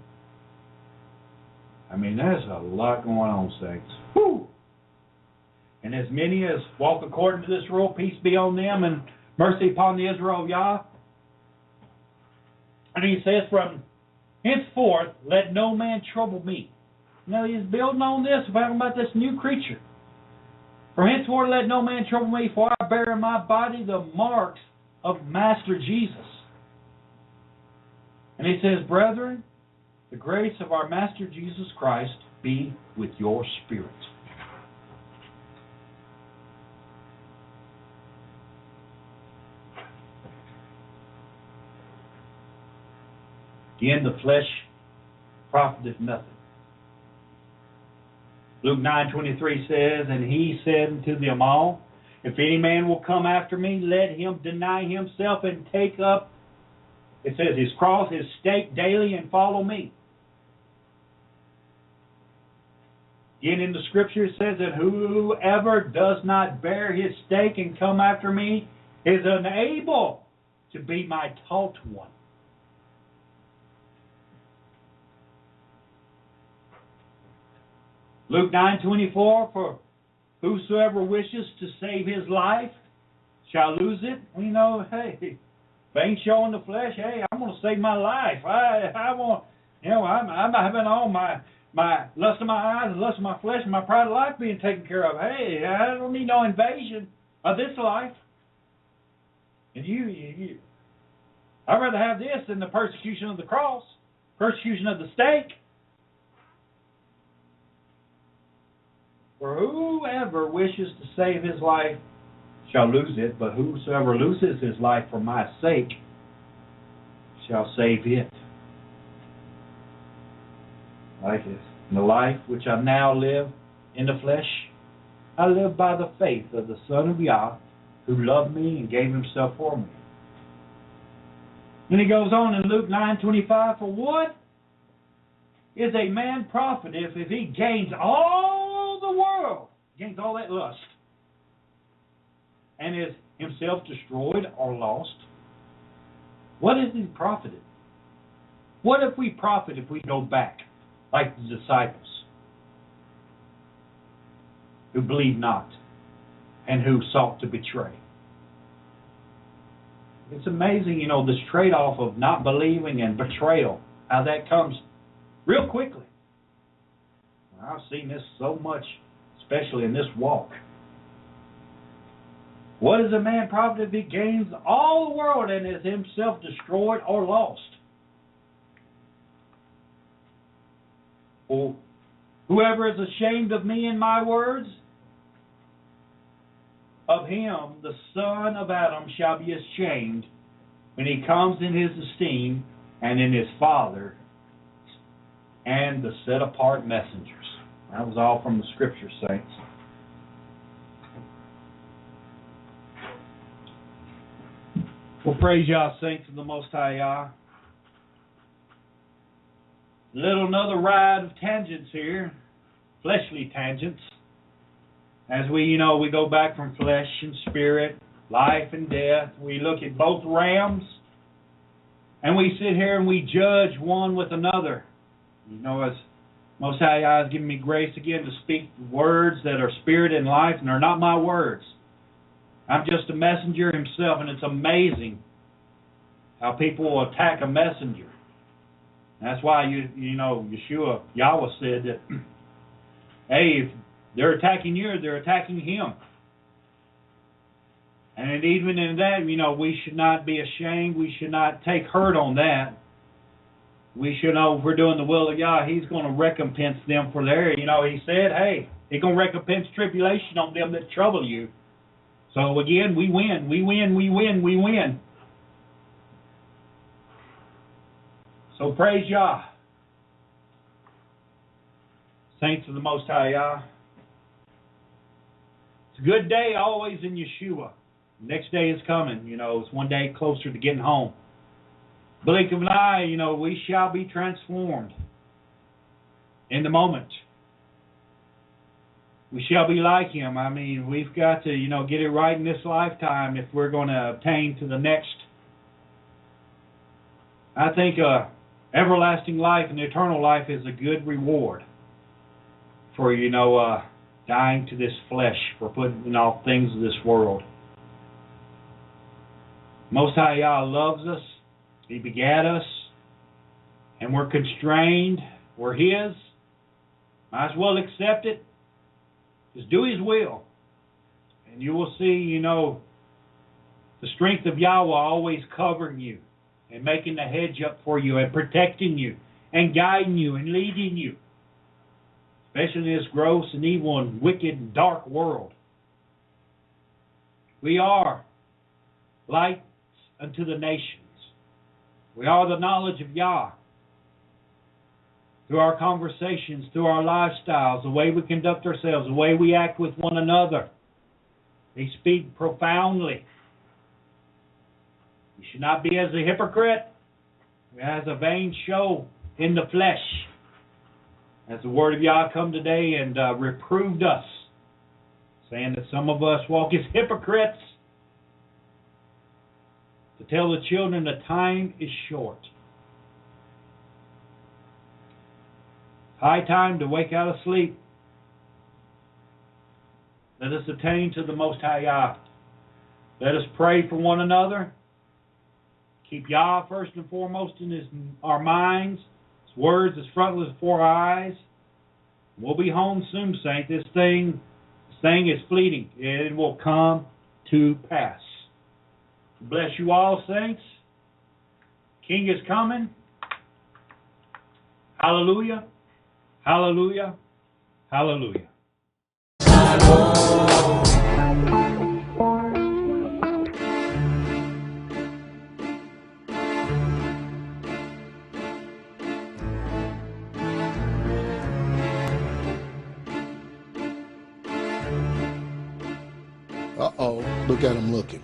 I mean, there's a lot going on, saints. Whew. And as many as walk according to this rule, peace be on them and mercy upon the Israel of Yah. And he says, from henceforth, let no man trouble me. You know, he's building on this, about this new creature. For henceforth, let no man trouble me, for I bear in my body the marks of Master Jesus. And he says, brethren, the grace of our Master Jesus Christ be with your spirit. Again, the flesh profiteth nothing. Luke 9:23 says, and he said unto them all, if any man will come after me, let him deny himself and take up, it says, his cross, his stake daily, and follow me. Again, in the scripture it says that whoever does not bear his stake and come after me is unable to be my taught one. Luke 9:24, for whosoever wishes to save his life shall lose it. You know, hey, if I ain't showing the flesh, hey, I'm going to save my life. I want, you know, I'm having all my lust of my eyes and lust of my flesh and my pride of life being taken care of. Hey, I don't need no invasion of this life. And I'd rather have this than the persecution of the cross, persecution of the stake. For whoever wishes to save his life shall lose it, but whosoever loses his life for my sake shall save it. Like it. In the life which I now live in the flesh, I live by the faith of the Son of Yah, who loved me and gave himself for me. Then he goes on in Luke 9:25, for what is a man profit if he gains all the world, gains all that lust, and is himself destroyed or lost? What is he profited? What if we profit if we go back like the disciples who believed not and who sought to betray? It's amazing, this trade-off of not believing and betrayal, how that comes real quickly. I've seen this so much, especially in this walk. What is a man profit if he gains all the world and is himself destroyed or lost? Or whoever is ashamed of me and my words, of him the son of Adam shall be ashamed when he comes in his esteem and in his Father and the set apart messengers. That was all from the Scripture, saints. Well, praise Yah, saints of the Most High Yah. Another ride of tangents here, fleshly tangents. As we go back from flesh and spirit, life and death. We look at both realms, and we sit here and we judge one with another. As Most High Yah has given me grace again to speak words that are spirit and life, and they're not my words. I'm just a messenger himself, and it's amazing how people will attack a messenger. That's why Yeshua, Yahweh said that, hey, if they're attacking you, they're attacking him. And even in that, we should not be ashamed. We should not take hurt on that. We should know if we're doing the will of Yah, he's going to recompense them for their, he said, hey, he's going to recompense tribulation on them that trouble you. So again, we win, we win, we win, we win. So praise Yah. Saints of the Most High Yah. It's a good day always in Yeshua. Next day is coming. It's one day closer to getting home. Blink of an eye, we shall be transformed in the moment. We shall be like him. We've got to, get it right in this lifetime if we're going to obtain to the next. I think everlasting life and eternal life is a good reward for, dying to this flesh, for putting off things of this world. Most High Yah loves us. He begat us. And we're constrained. We're his. Might as well accept it. Just do his will. And you will see, the strength of Yahweh always covering you and making the hedge up for you and protecting you and guiding you and leading you. Especially in this gross and evil and wicked and dark world. We are lights unto the nations. We are the knowledge of Yah. Through our conversations, through our lifestyles, the way we conduct ourselves, the way we act with one another. They speak profoundly. You should not be as a hypocrite, as a vain show in the flesh. As the word of Yah come today and reproved us, saying that some of us walk as hypocrites, to tell the children the time is short. High time to wake out of sleep. Let us attain to the Most High Yah. Let us pray for one another. Keep Yah first and foremost in our minds. His words as frontless before our eyes. We'll be home soon, saint. This thing is fleeting. It will come to pass. Bless you all, saints. King is coming. Hallelujah. Hallelujah. Hallelujah. Uh-oh, look at him looking.